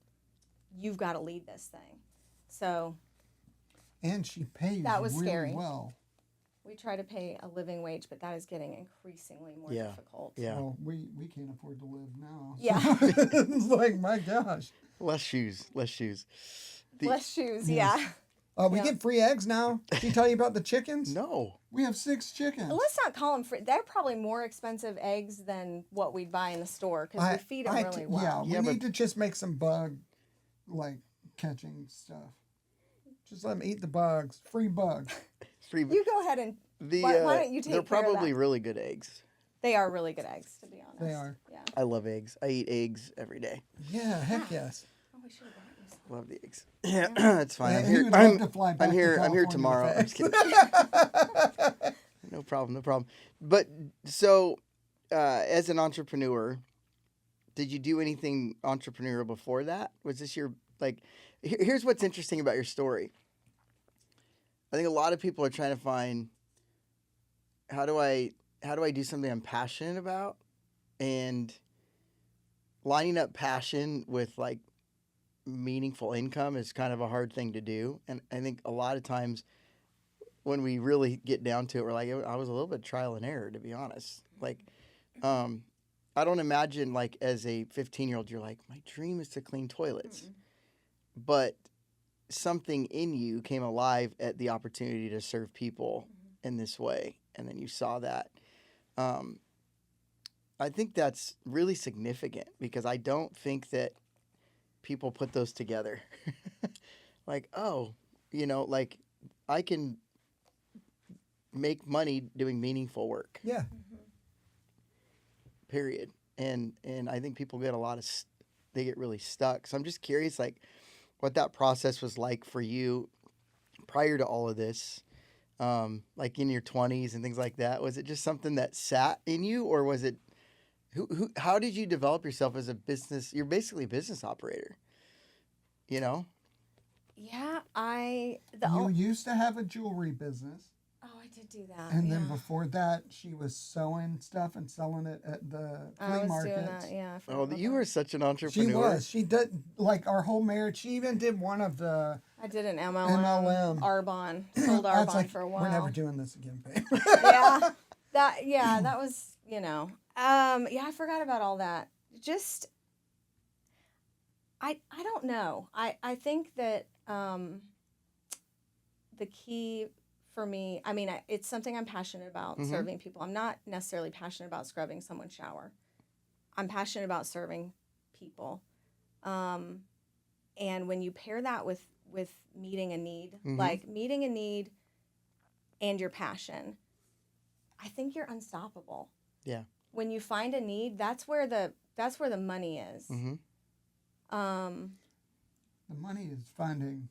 Speaker 4: you've got to lead this thing. So
Speaker 2: And she pays
Speaker 4: That was
Speaker 2: really
Speaker 4: scary.
Speaker 2: well.
Speaker 4: We try to pay a living wage, but that is getting increasingly more
Speaker 1: Yeah.
Speaker 4: difficult.
Speaker 1: Yeah.
Speaker 2: Well, we can't afford to live now.
Speaker 4: Yeah.
Speaker 2: So it's like, my gosh.
Speaker 1: Less shoes. Less shoes. The-
Speaker 4: Less shoes,
Speaker 2: Yes.
Speaker 4: yeah.
Speaker 2: We
Speaker 4: Yeah.
Speaker 2: get free eggs now. Did she tell you about the chickens?
Speaker 1: No.
Speaker 2: We have 6 chickens.
Speaker 4: Let's not call them free. They're probably more expensive eggs than what we'd buy in the store because we feed them really well.
Speaker 2: Yeah,
Speaker 1: Yeah,
Speaker 2: we
Speaker 1: but-
Speaker 2: need to just make some bug, catching stuff. Just let them eat the bugs. Free bugs.
Speaker 1: Free.
Speaker 4: You go ahead and
Speaker 1: The,
Speaker 4: why don't you take
Speaker 1: they're
Speaker 4: care of
Speaker 1: probably
Speaker 4: that?
Speaker 1: really good eggs.
Speaker 4: They are really good eggs, to be honest.
Speaker 2: They are.
Speaker 4: Yeah.
Speaker 1: I love eggs. I eat eggs every day.
Speaker 2: Yeah, heck yes.
Speaker 4: Oh, we should have bought you some.
Speaker 1: Love the eggs. Yeah, that's fine.
Speaker 2: Yeah,
Speaker 1: I'm
Speaker 2: he
Speaker 1: here.
Speaker 2: would love to fly back
Speaker 1: I'm
Speaker 2: to
Speaker 1: here. I'm here
Speaker 2: California
Speaker 1: tomorrow.
Speaker 2: with
Speaker 1: I'm just kidding. No problem. No problem. But so, as an entrepreneur, did you do anything entrepreneurial before that? Was this your Here's what's interesting about your story. I think a lot of people are trying to find how do I do something I'm passionate about, and lining up passion with meaningful income is kind of a hard thing to do. And I think a lot of times when we really get down to it, we're like, I was a little bit trial and error, to be honest. I don't imagine as a 15-year-old, you're like, my dream is to clean toilets.
Speaker 4: Mm-mm.
Speaker 1: But something in you came alive at the opportunity to serve people in this way. And then you saw that. I think that's really significant because I don't think that people put those together. I can make money doing meaningful work,
Speaker 2: Yeah.
Speaker 1: period. And I think people get they get really stuck. So I'm just curious, what that process was like for you prior to all of this, in your 20s and things like that. Was it just something that sat in you, or was it, how did you develop yourself as a business? You're basically a business operator,
Speaker 4: Yeah,
Speaker 2: You used to have a jewelry business.
Speaker 4: Oh, I did do that.
Speaker 2: And
Speaker 4: yeah.
Speaker 2: then before that, she was sewing stuff and selling it at the
Speaker 4: I
Speaker 2: flea
Speaker 4: was
Speaker 2: markets.
Speaker 4: doing that. Yeah. I forgot
Speaker 1: Oh,
Speaker 4: about
Speaker 1: you
Speaker 4: that.
Speaker 1: were such an entrepreneur.
Speaker 2: She was. She did, our whole marriage. She even did one of the
Speaker 4: I did an
Speaker 2: MLM.
Speaker 4: Arbonne. Sold
Speaker 2: I was
Speaker 4: Arbonne
Speaker 2: like,
Speaker 4: for a while.
Speaker 2: we're never doing this again, babe.
Speaker 4: Yeah. That was, I forgot about all that. Just, I don't know. I think that the key for me, it's something I'm passionate about,
Speaker 1: Mhm.
Speaker 4: serving people. I'm not necessarily passionate about scrubbing someone's shower. I'm passionate about serving people. And when you pair that with meeting a need,
Speaker 1: Mhm.
Speaker 4: meeting a need and your passion, I think you're unstoppable.
Speaker 1: Yeah.
Speaker 4: When you find a need, that's where the money is.
Speaker 1: Mm-hmm.
Speaker 2: The money is finding,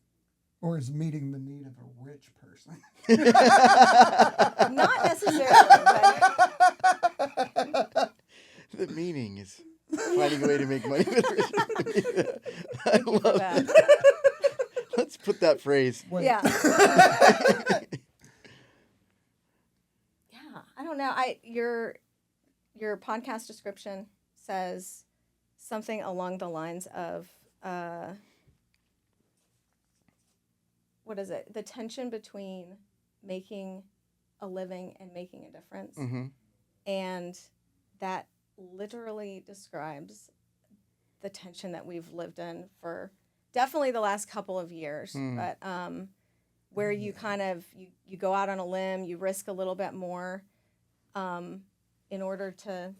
Speaker 2: or is meeting the need of a rich person.
Speaker 4: Not necessarily, but
Speaker 1: The meaning is finding a way to make money. I love
Speaker 4: that.
Speaker 1: it. Let's put that phrase.
Speaker 2: Wait.
Speaker 4: yeah. Yeah, I don't know. Your podcast description says something along the lines of what is it? The tension between making a living and making a difference.
Speaker 1: Mm-hmm.
Speaker 4: And that literally describes the tension that we've lived in for definitely the last couple of years. But where you kind of you go out on a limb, you risk a little bit more in order to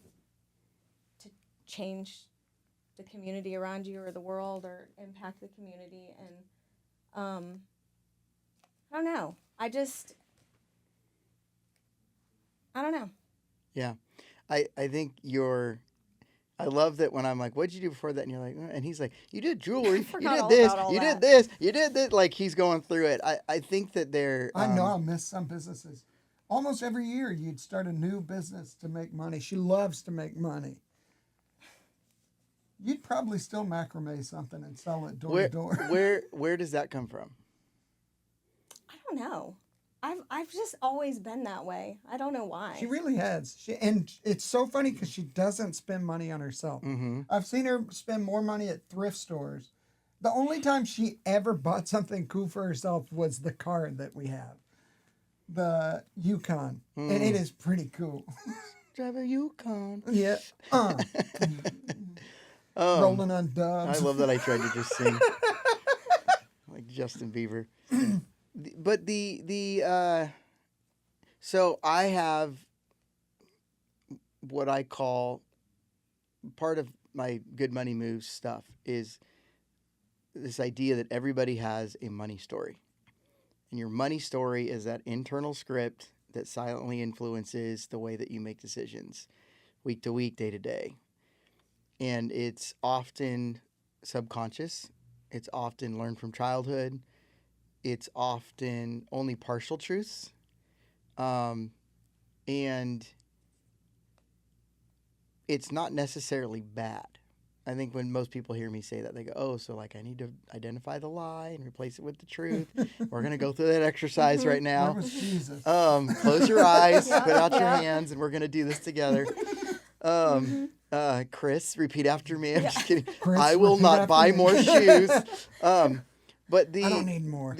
Speaker 4: change the community around you or the world or impact the community. And I don't know. I don't know.
Speaker 1: Yeah. I think I love that when I'm like, what'd you do before that? And you're like, and he's like, you did jewelry, you
Speaker 4: forgot
Speaker 1: did
Speaker 4: all
Speaker 1: this,
Speaker 4: about all
Speaker 1: you did
Speaker 4: that.
Speaker 1: this, you did this. Like he's going through it. I think that they're.
Speaker 2: I know I'll miss some businesses. Almost every year you'd start a new business to make money. She loves to make money. You'd probably still macrame something and sell it door to door.
Speaker 1: Where does that come from?
Speaker 4: I don't know. I've just always been that way. I don't know why.
Speaker 2: She really has. And it's so funny because she doesn't spend money on herself.
Speaker 1: Mm-hmm.
Speaker 2: I've seen her spend more money at thrift stores The only time she ever bought something cool for herself was the car that we have, the Yukon, and it is pretty cool.
Speaker 1: Drive a Yukon.
Speaker 2: Yeah. Rolling on
Speaker 1: I
Speaker 2: dubs.
Speaker 1: love that I tried to just sing like Justin Bieber. But so I have what I call part of my good money moves stuff is this idea that everybody has a money story. And your money story is that internal script that silently influences the way that you make decisions week to week, day to day. And it's often subconscious. It's often learned from childhood. It's often only partial truths. And it's not necessarily bad. I think when most people hear me say that, they go, oh, so like I need to identify the lie and replace it with the truth. We're going to go through that exercise right now.
Speaker 2: Where was Jesus?
Speaker 1: Close your eyes, put out your hands, and we're going to do this together. Chris, repeat after me. I'm just kidding.
Speaker 2: Chris,
Speaker 1: I will
Speaker 2: repeat
Speaker 1: not
Speaker 2: after
Speaker 1: buy
Speaker 2: me.
Speaker 1: more shoes. But
Speaker 2: I don't need more.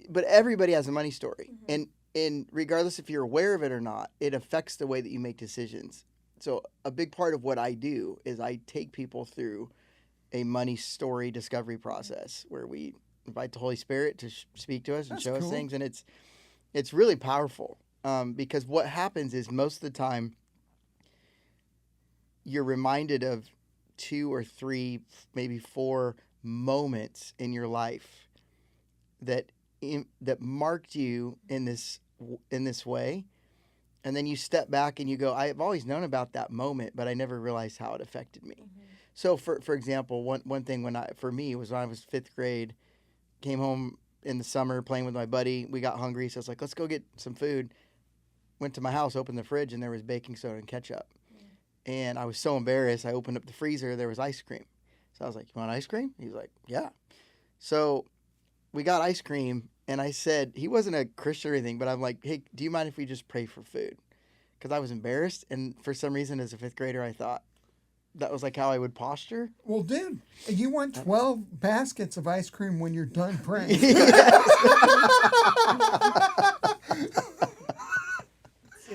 Speaker 1: But everybody has a money story. And regardless if you're aware of it or not, it affects the way that you make decisions. So a big part of what I do is I take people through a money story discovery process where we invite the Holy Spirit to speak to us and
Speaker 2: That's
Speaker 1: show us
Speaker 2: cool.
Speaker 1: things. And it's really powerful because what happens is most of the time you're reminded of 2 or 3, maybe 4 moments in your life that marked you in this way. And then you step back and you go, I've always known about that moment, but I never realized how it affected me. So for example, one thing for me was when I was 5th grade, came home in the summer playing with my buddy. We got hungry, so I was like, let's go get some food. Went to my house, opened the fridge, and there was baking soda and ketchup. And I was so embarrassed. I opened up the freezer, there was ice cream. So I was like, you want ice cream? He was like, yeah. So we got ice cream, and I said, he wasn't a Christian or anything, but I'm like, hey, do you mind if we just pray for food? Because I was embarrassed, and for some reason as a 5th grader, I thought that was like how I would posture.
Speaker 2: Well, dude, you want 12 baskets of ice cream when you're done praying.
Speaker 4: See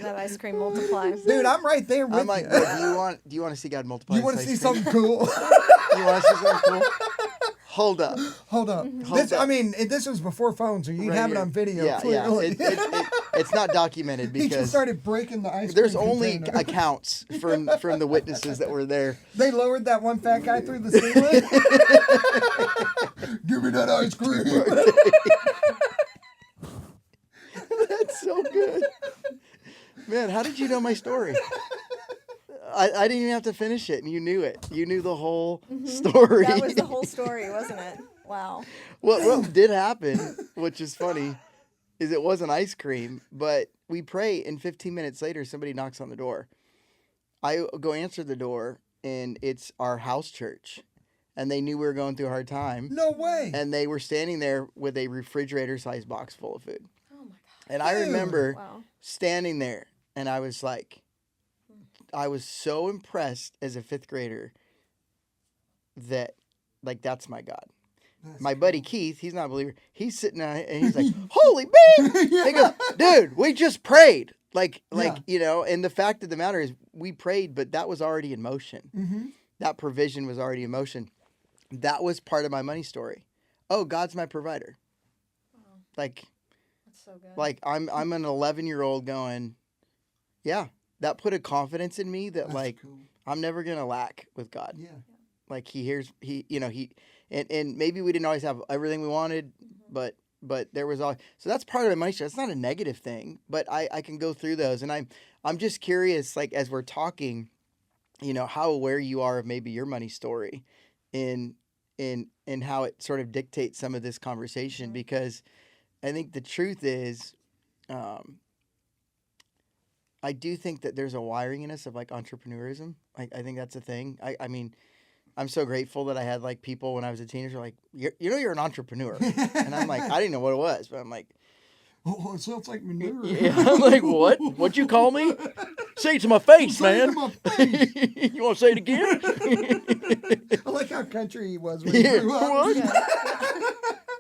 Speaker 4: that ice cream multiply.
Speaker 2: Dude, I'm right there with
Speaker 1: I'm like,
Speaker 2: you.
Speaker 1: "Well, do you want to see God multiply?
Speaker 2: You want to
Speaker 1: this
Speaker 2: see
Speaker 1: ice cream?
Speaker 2: something cool?
Speaker 1: You want to see something cool? Hold up.
Speaker 2: Hold up.
Speaker 1: Hold up.
Speaker 2: This was before phones, or you'd
Speaker 1: Right
Speaker 2: have
Speaker 1: here.
Speaker 2: it on video.
Speaker 1: Yeah,
Speaker 2: clearly.
Speaker 1: yeah. It's not documented
Speaker 2: He just
Speaker 1: because
Speaker 2: started breaking the ice
Speaker 1: there's
Speaker 2: cream
Speaker 1: only
Speaker 2: container.
Speaker 1: accounts from the witnesses that were there.
Speaker 2: They lowered that one fat guy through the ceiling. Give me that ice cream.
Speaker 1: That's so good. Man, how did you know my story? I didn't even have to finish it, and you knew it. You knew the whole story.
Speaker 4: That was the whole story, wasn't it? Wow.
Speaker 1: What did happen, which is funny, is it wasn't ice cream, but we pray, and 15 minutes later, somebody knocks on the door. I go answer the door, and it's our house church, and they knew we were going through a hard time,
Speaker 2: No way.
Speaker 1: and they were standing there with a refrigerator-sized box full of food.
Speaker 4: Oh my God.
Speaker 1: And I
Speaker 2: Dude.
Speaker 1: remember
Speaker 4: Wow.
Speaker 1: standing there, and I was like, I was so impressed as a 5th grader that, like, that's my God. My buddy Keith, he's not a believer. He's sitting there and he's like, "Holy beep!" He goes, "Dude, we just prayed." Like
Speaker 2: Yeah.
Speaker 1: And the fact of the matter is, we prayed, but that was already in motion.
Speaker 2: Mm-hmm.
Speaker 1: That provision was already in motion. That was part of my money story. Oh, God's my provider.
Speaker 4: Wow.
Speaker 1: Like
Speaker 4: That's so good.
Speaker 1: I'm an 11-year-old going, yeah. That put a confidence in me that
Speaker 2: That's
Speaker 1: like
Speaker 2: cool.
Speaker 1: I'm never gonna lack with God.
Speaker 2: Yeah.
Speaker 1: Like and maybe we didn't always have everything we wanted, but there was all. So that's part of my money story. It's not a negative thing, but I can go through those, and I'm just curious, like as we're talking, how aware you are of maybe your money story, in how it sort of dictates some of this conversation, because I think the truth is, I do think that there's a wiring in us of like entrepreneurism. I think that's a thing. I mean, I'm so grateful that I had like people when I was a teenager like, you're an entrepreneur. And I'm like, I didn't know what it was, but I'm like,
Speaker 2: Oh, it sounds like manure.
Speaker 1: yeah. I'm like, what? What'd you call me? Say it to my face,
Speaker 2: Say it
Speaker 1: man.
Speaker 2: to my face.
Speaker 1: You want to say it again?
Speaker 2: I like how country he was when he
Speaker 1: Yeah,
Speaker 2: grew up.
Speaker 1: what?
Speaker 4: Yeah.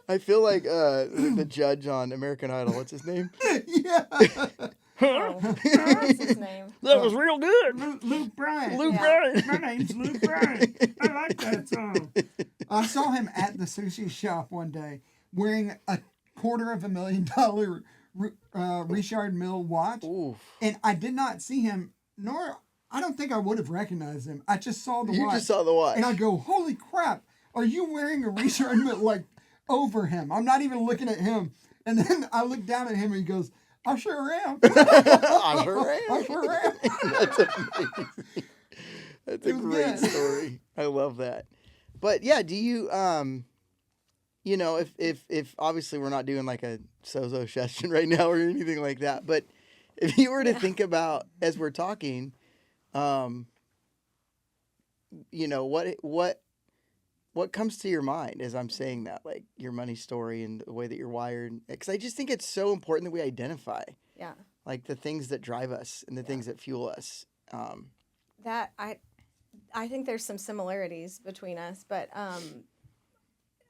Speaker 1: I feel like the judge on American Idol. What's his name?
Speaker 2: Yeah.
Speaker 4: Oh, what's his name?
Speaker 1: That was real good.
Speaker 2: Luke Bryan.
Speaker 1: Luke
Speaker 4: Yeah.
Speaker 1: Bryan.
Speaker 2: My name's Luke Bryan. I like that song. I saw him at the sushi shop one day wearing a $250,000 Richard Mille watch.
Speaker 1: Oof.
Speaker 2: And I did not see him, nor I don't think I would have recognized him. I just saw the
Speaker 1: You
Speaker 2: watch.
Speaker 1: just saw the watch.
Speaker 2: And I go, holy crap, are you wearing a Richard Mille, like, over him? I'm not even looking at him. And then I look down at him and he goes, I sure am.
Speaker 1: I sure am.
Speaker 2: I sure am.
Speaker 1: That's amazing. That's a
Speaker 2: It was
Speaker 1: great
Speaker 2: good.
Speaker 1: story. I love that. But yeah, do you you know, if obviously we're not doing like a sozo session right now or anything like that, but if you were to think about as we're talking, you know, what comes to your mind as I'm saying that, like your money story and the way that you're wired? Because I just think it's so important that we identify
Speaker 4: Yeah.
Speaker 1: like the things that drive us and the things that fuel us.
Speaker 4: That I think there's some similarities between us, but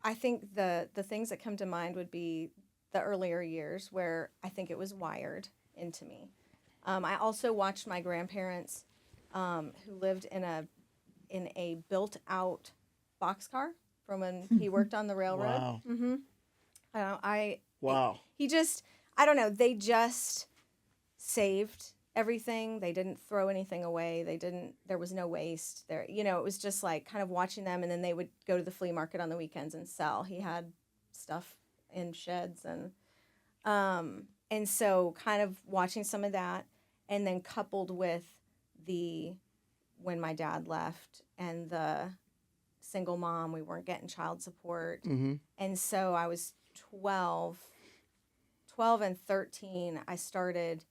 Speaker 4: I think the things that come to mind would be the earlier years where I think it was wired into me. I also watched my grandparents who lived in a built out boxcar from when he worked on the railroad.
Speaker 1: Wow.
Speaker 4: Mm-hmm.
Speaker 1: Wow.
Speaker 4: I don't know. They just saved everything. They didn't throw anything away. There was no waste there. You know, it was just like kind of watching them, and then they would go to the flea market on the weekends and sell. He had stuff in sheds and so kind of watching some of that, and then coupled with when my dad left and the single mom, we weren't getting child support.
Speaker 1: Mm-hmm.
Speaker 4: And so I was 12 and 13, I started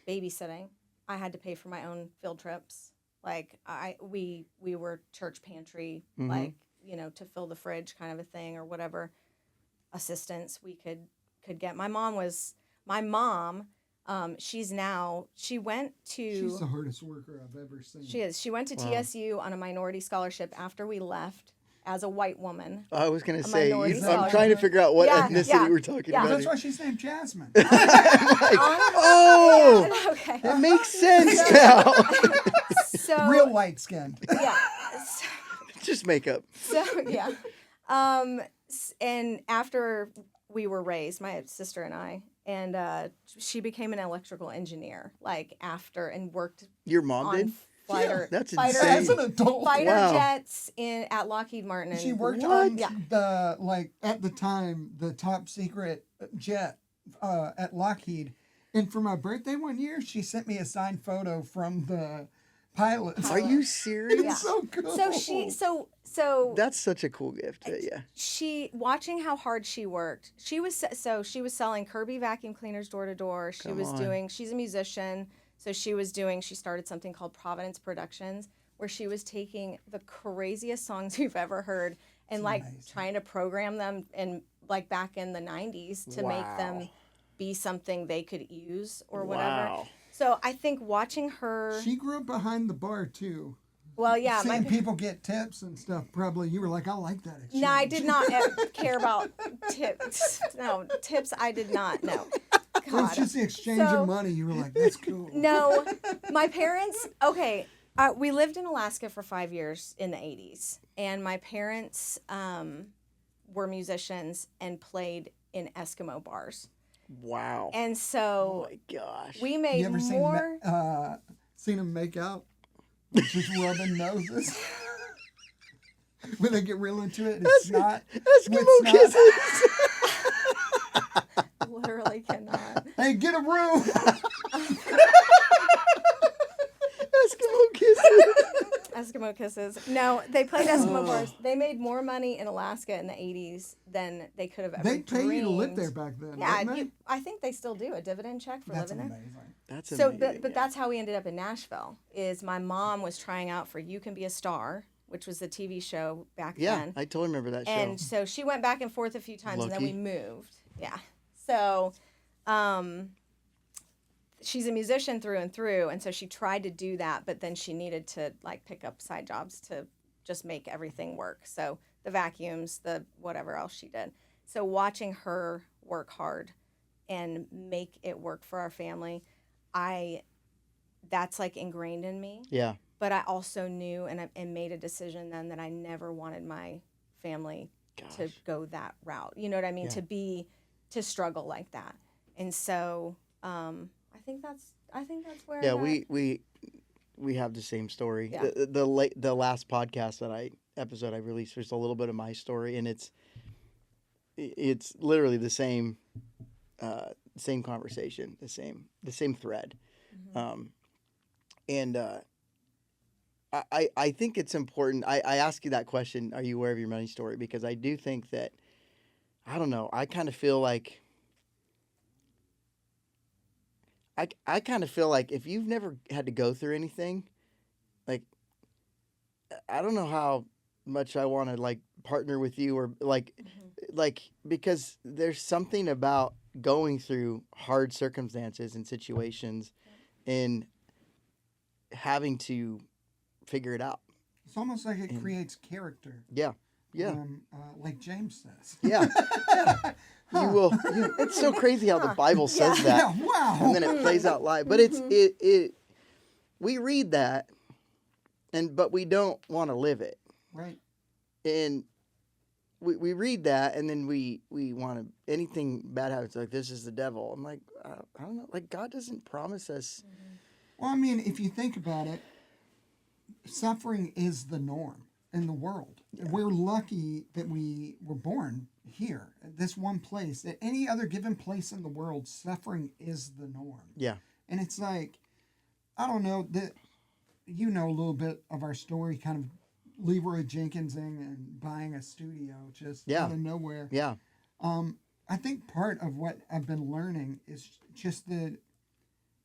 Speaker 4: babysitting. I had to pay for my own field trips. Like we were church pantry,
Speaker 1: Mhm.
Speaker 4: like, you know, to fill the fridge kind of a thing or whatever assistance we could get. My mom, she went to...
Speaker 2: She's the hardest worker I've ever seen.
Speaker 4: She is. She went to
Speaker 1: Wow.
Speaker 4: TSU on a minority scholarship after we left as a white woman.
Speaker 1: I was going to say,
Speaker 4: minority
Speaker 1: I'm
Speaker 4: scholar.
Speaker 1: trying to figure out what
Speaker 4: Yeah,
Speaker 1: ethnicity
Speaker 4: yeah,
Speaker 1: we're talking
Speaker 4: yeah.
Speaker 1: about.
Speaker 2: That's
Speaker 1: here.
Speaker 2: why she's named Jasmine.
Speaker 1: Oh,
Speaker 4: Okay.
Speaker 1: it makes sense now.
Speaker 4: So
Speaker 2: Real light skinned.
Speaker 4: yeah.
Speaker 1: Just makeup.
Speaker 4: So yeah. And after we were raised, my sister and I, and she became an electrical engineer, like after, and worked
Speaker 1: Your mom
Speaker 4: on
Speaker 1: did?
Speaker 4: fighter,
Speaker 1: That's
Speaker 4: fighter,
Speaker 1: insane.
Speaker 2: As an adult.
Speaker 4: fighter
Speaker 1: Wow.
Speaker 4: jets at Lockheed Martin. And
Speaker 2: She worked
Speaker 1: What?
Speaker 2: on
Speaker 4: Yeah.
Speaker 2: the, like, at the time, the top secret jet at Lockheed. And for my birthday one year, she sent me a signed photo from the pilots.
Speaker 1: Are you serious?
Speaker 4: Yeah.
Speaker 2: It's so cool.
Speaker 4: So
Speaker 1: That's such a cool gift. Yeah.
Speaker 4: she, watching how hard she worked, she was selling Kirby vacuum cleaners door to door. She
Speaker 1: Come
Speaker 4: was
Speaker 1: on.
Speaker 4: she's a musician, so she started something called Providence Productions, where she was taking the craziest songs you've ever heard and like
Speaker 2: amazing.
Speaker 4: trying to program them and like back in the 90s to make them
Speaker 1: Wow.
Speaker 4: be something they could use or whatever.
Speaker 1: Wow.
Speaker 4: So I think watching her,
Speaker 2: She grew up behind the bar, too.
Speaker 4: well, yeah,
Speaker 2: Seeing people get tips and stuff, probably you were like, I like that exchange.
Speaker 4: no, I did not care about tips. No, tips I did not. No.
Speaker 2: It was
Speaker 4: God.
Speaker 2: just the exchange
Speaker 4: So-
Speaker 2: of money. You were like, that's cool.
Speaker 4: No, my parents, okay, we lived in Alaska for 5 years in the 80s, and my parents were musicians and played in Eskimo bars.
Speaker 1: Wow.
Speaker 4: And
Speaker 1: Oh
Speaker 4: so
Speaker 1: my gosh.
Speaker 4: we made
Speaker 2: You ever
Speaker 4: more.
Speaker 2: seen them make out? Just rubbing noses. When they get real into it, it's not.
Speaker 1: Eskimo kisses.
Speaker 4: Literally cannot.
Speaker 2: Hey, get a room.
Speaker 1: Eskimo kisses.
Speaker 4: Eskimo kisses. No, they played Eskimo bars. They made more money in Alaska in the 80s than they could have ever
Speaker 2: They pay you to live
Speaker 4: dreamed.
Speaker 2: there back then.
Speaker 4: Yeah,
Speaker 2: didn't they?
Speaker 4: I think they still do a dividend check for
Speaker 2: That's
Speaker 4: living there.
Speaker 2: amazing.
Speaker 1: That's
Speaker 4: So,
Speaker 1: amazing.
Speaker 4: but that's how we ended up in Nashville. Is my mom was trying out for You Can Be a Star, which was the TV show back
Speaker 1: Yeah,
Speaker 4: then.
Speaker 1: I totally remember that show.
Speaker 4: And so she went back and forth a few times, and then we
Speaker 1: Lucky.
Speaker 4: moved. Yeah. So, she's a musician through and through, and so she tried to do that, but then she needed to like pick up side jobs to just make everything work. So the vacuums, the whatever else she did. So watching her work hard and make it work for our family, that's like ingrained in me.
Speaker 1: Yeah.
Speaker 4: But I also knew and made a decision then that I never wanted my family to go that route. You know what I mean?
Speaker 1: Yeah.
Speaker 4: To struggle like that. And so I think that's where
Speaker 1: Yeah, we have the same story.
Speaker 4: Yeah.
Speaker 1: The last podcast episode I released was a little bit of my story, and it's literally the same conversation, the same thread.
Speaker 4: Mm-hmm.
Speaker 1: I think it's important. I ask you that question, are you aware of your money story? Because I do think that, I don't know, I kind of feel like if you've never had to go through anything, like, I don't know how much I want to like partner with you or like, because there's something about going through hard circumstances and situations and having to figure it out.
Speaker 2: It's almost like it creates character.
Speaker 1: Yeah. Yeah.
Speaker 2: Like James says.
Speaker 1: Yeah. You will. It's so crazy how the Bible says that.
Speaker 2: Yeah, wow.
Speaker 1: And then it plays out live. But we read that, but we don't want to live it.
Speaker 2: Right.
Speaker 1: And we read that, and then we want to, anything bad happens, like, this is the devil. I'm like, I don't know. Like, God doesn't promise us.
Speaker 2: Well, I mean, if you think about it, suffering is the norm in the world. Yeah. We're lucky that we were born here, at this one place. At any other given place in the world, suffering is the norm.
Speaker 1: Yeah.
Speaker 2: And it's like, I don't know, that you know a little bit of our story, kind of Leroy Jenkinsing and buying a studio just out of nowhere.
Speaker 1: Yeah.
Speaker 2: I think part of what I've been learning is just the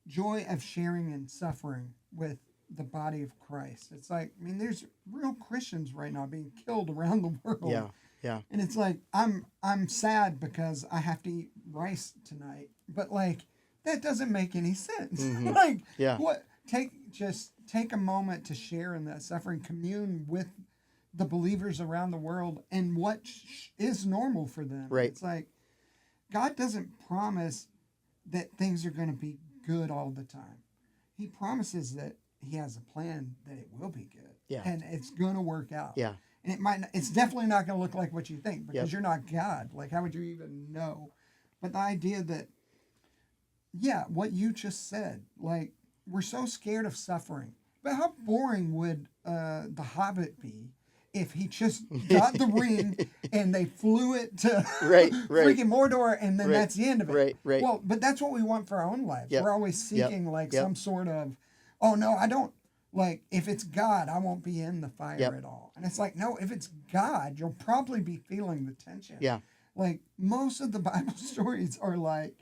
Speaker 2: joy of sharing and suffering with the body of Christ. It's like, I mean, there's real Christians right now being killed around the world.
Speaker 1: Yeah. Yeah.
Speaker 2: And it's like, I'm sad because I have to eat rice tonight, but like, that doesn't make any sense.
Speaker 1: Mm-hmm.
Speaker 2: Like,
Speaker 1: yeah.
Speaker 2: What? Take a moment to share in that suffering, commune with the believers around the world and what is normal for them.
Speaker 1: Right.
Speaker 2: It's like, God doesn't promise that things are going to be good all the time. He promises that he has a plan that it will be good.
Speaker 1: Yeah.
Speaker 2: And it's going to work out.
Speaker 1: Yeah.
Speaker 2: And it's definitely not going to look like what you think because you're not God. Like, how would you even know? But the idea that, what you just said, like, we're so scared of suffering. But how boring would The Hobbit be if he just got the ring and they flew it to freaking Mordor and then that's the end of it?
Speaker 1: Right.
Speaker 2: Well, but that's what we want for our own lives.
Speaker 1: Yep.
Speaker 2: We're always seeking some sort of, oh no, I don't, like, if it's God, I won't be in the fire at all. And it's like, no, if it's God, you'll probably be feeling the tension.
Speaker 1: Yeah.
Speaker 2: Like, most of the Bible stories are like,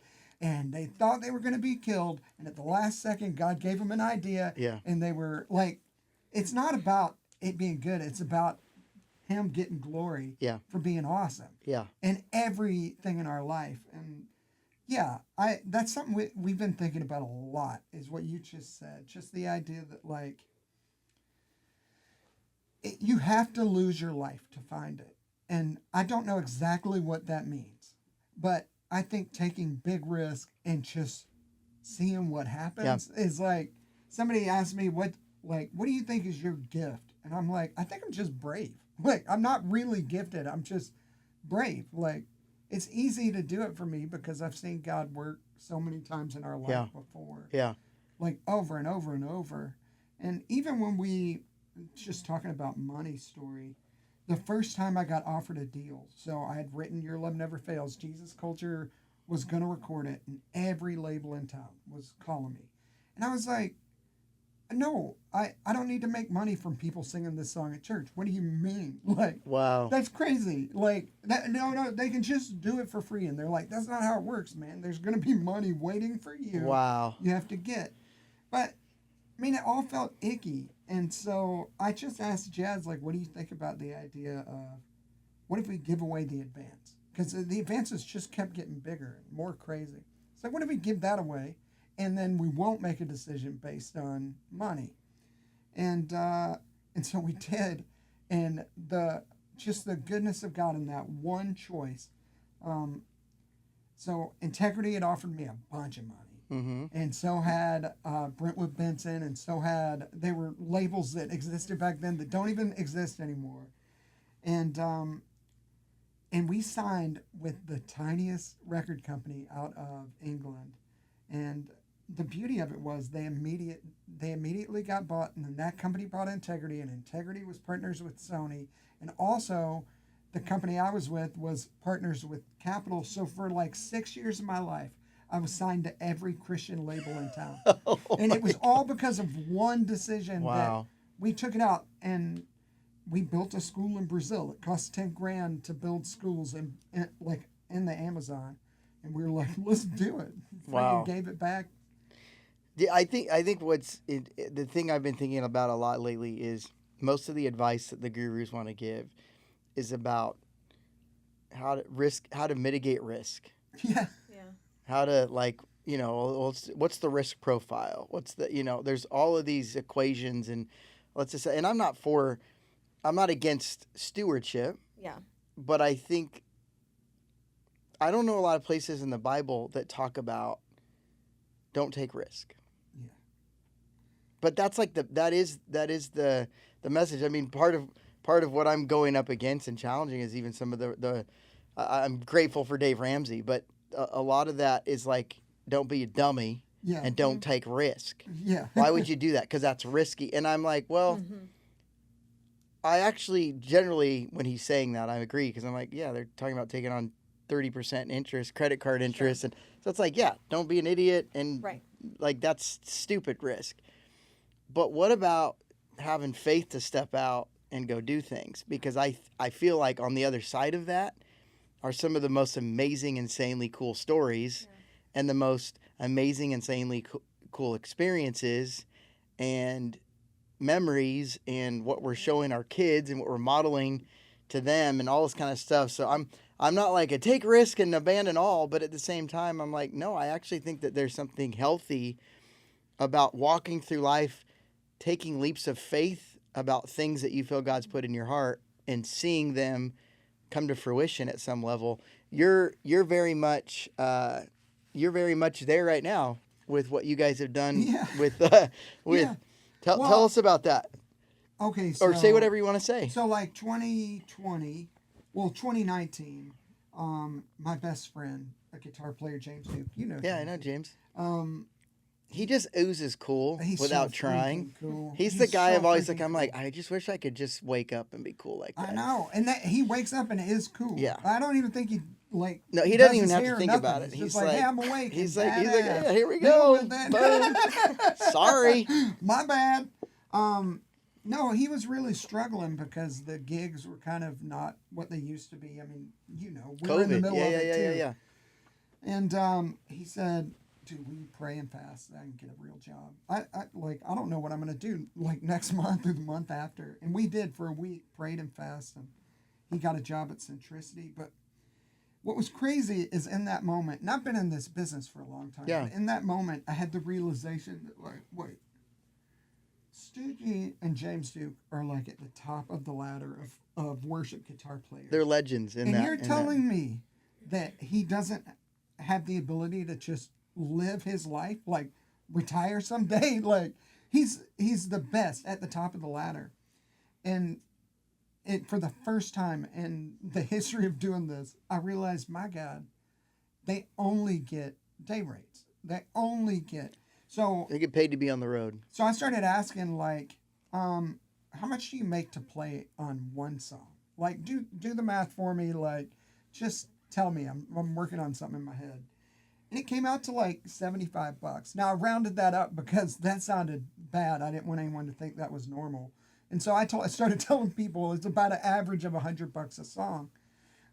Speaker 2: and they thought they were going to be killed, and at the last second, God gave them an idea, and they were like, it's not about it being good, it's about him getting glory for being awesome.
Speaker 1: Yeah.
Speaker 2: And everything in our life. And that's something we've been thinking about a lot, is what you just said. Just the idea that, like, you have to lose your life to find it. And I don't know exactly what that means, but I think taking big risk and just seeing what happens is like, somebody asked me, what do you think is your gift? And I'm like, I think I'm just brave. Like, I'm not really gifted. I'm just brave. Like, it's easy to do it for me because I've seen God work so many times in our life before. Yeah. Like, over and over and over. And even when we, just talking about money story, the first time I got offered a deal, so I had written Your Love Never Fails, Jesus Culture was going to record it, and every label in town was calling me. And I was like, no, I don't need to make money from people singing this song at church. What do you mean? Like, wow, that's crazy. Like, that, no, they can just do it for free. And they're like, that's not how it works, man. There's going to be money waiting for you. Wow. You have to get. But, I mean, it all felt icky. And so I just asked Jazz, like, what do you think about the idea of, what if we give away the advance? Because the advances just kept getting bigger and more crazy. It's like, what if we give that away? and then we won't make a decision based on money. And so we did, and just the goodness of God in that one choice. So Integrity had offered me a bunch of money, and so had Brentwood Benson, and so they were labels that existed back then that don't even exist anymore, and we signed with the tiniest record company out of England, and the beauty of it was they immediately got bought, and then that company bought Integrity, and Integrity was partners with Sony, and also the company I was with was partners with Capitol. So for like 6 years of my life, I was signed to every Christian label in town, and it was all because of one decision that we took it out, and we built a school in Brazil. It cost $10,000 to build schools in the Amazon, and we were like, let's do it.
Speaker 1: Wow.
Speaker 2: Gave it back.
Speaker 1: Yeah, I think the thing I've been thinking about a lot lately is most of the advice that the gurus want to give is about how to mitigate risk.
Speaker 2: Yeah.
Speaker 1: How to what's the risk profile? What's there's all of these equations, and let's just say, and I'm not against stewardship.
Speaker 4: Yeah.
Speaker 1: But I don't know a lot of places in the Bible that talk about don't take risk.
Speaker 2: Yeah.
Speaker 1: But that's like that is the message. I mean, part of what I'm going up against and challenging is even some of the I'm grateful for Dave Ramsey, but a lot of that is like, don't be a dummy and don't take risk.
Speaker 2: Yeah.
Speaker 1: Why would you do that? Because that's risky. And I'm like, well, I actually generally, when he's saying that, I agree, because I'm like, yeah, they're talking about taking on 30% interest, credit card interest. And so it's like, yeah, don't be an idiot. And like, that's stupid risk. But what about having faith to step out and go do things? Because I feel like on the other side of that are some of the most amazing, insanely cool stories and the most amazing, insanely cool experiences and memories, and what we're showing our kids and what we're modeling to them and all this kind of stuff. So I'm not like a take risk and abandon all, but at the same time, I'm like, no, I actually think that there's something healthy about walking through life, taking leaps of faith about things that you feel God's put in your heart and seeing them come to fruition at some level. You're very much there right now with what you guys have done Tell us about that.
Speaker 2: Okay,
Speaker 1: or say whatever you want to say.
Speaker 2: So like 2019, my best friend, a guitar player, James Duke,
Speaker 1: Yeah,
Speaker 2: James.
Speaker 1: I know James. He just oozes cool without
Speaker 2: so
Speaker 1: trying.
Speaker 2: Cool.
Speaker 1: He's the guy
Speaker 2: so
Speaker 1: I've always like, I'm
Speaker 2: cool.
Speaker 1: like, I just wish I could just wake up and be cool like that.
Speaker 2: I know, and that he wakes up and is cool.
Speaker 1: Yeah.
Speaker 2: I don't even think he like.
Speaker 1: No, he doesn't
Speaker 2: does
Speaker 1: even
Speaker 2: his
Speaker 1: have
Speaker 2: hair
Speaker 1: to think
Speaker 2: or
Speaker 1: about
Speaker 2: nothing.
Speaker 1: it.
Speaker 2: He's just like, hey, I'm awake.
Speaker 1: He's
Speaker 2: and
Speaker 1: like,
Speaker 2: badass.
Speaker 1: yeah, here we
Speaker 2: Deal
Speaker 1: go.
Speaker 2: with it.
Speaker 1: Boom. Sorry.
Speaker 2: My bad. No, he was really struggling because the gigs were kind of not what they used to be. I mean, we're in the middle of it too.
Speaker 1: Yeah.
Speaker 2: And he said, dude, will you pray and fast so I can get a real job? I don't know what I'm going to do like next month or the month after. And we did for a week, prayed and fast, and he got a job at Centricity. But what was crazy is in that moment, and I've been in this business for a long time, but in that moment, I had the realization that like, wait, Stoogie and James Duke are like at the top of the ladder of worship guitar players.
Speaker 1: They're legends in that.
Speaker 2: And you're telling me that he doesn't have the ability to just live his life, like retire someday? Like he's the best at the top of the ladder. And for the first time in the history of doing this, I realized, my God, they only get day rates. They get
Speaker 1: paid to be on the road.
Speaker 2: So I started asking, like, how much do you make to play on one song? Like, do the math for me. Like, just tell me. I'm working on something in my head. And it came out to like $75. Now I rounded that up because that sounded bad. I didn't want anyone to think that was normal. And so I started telling people it's about an average of $100 a song.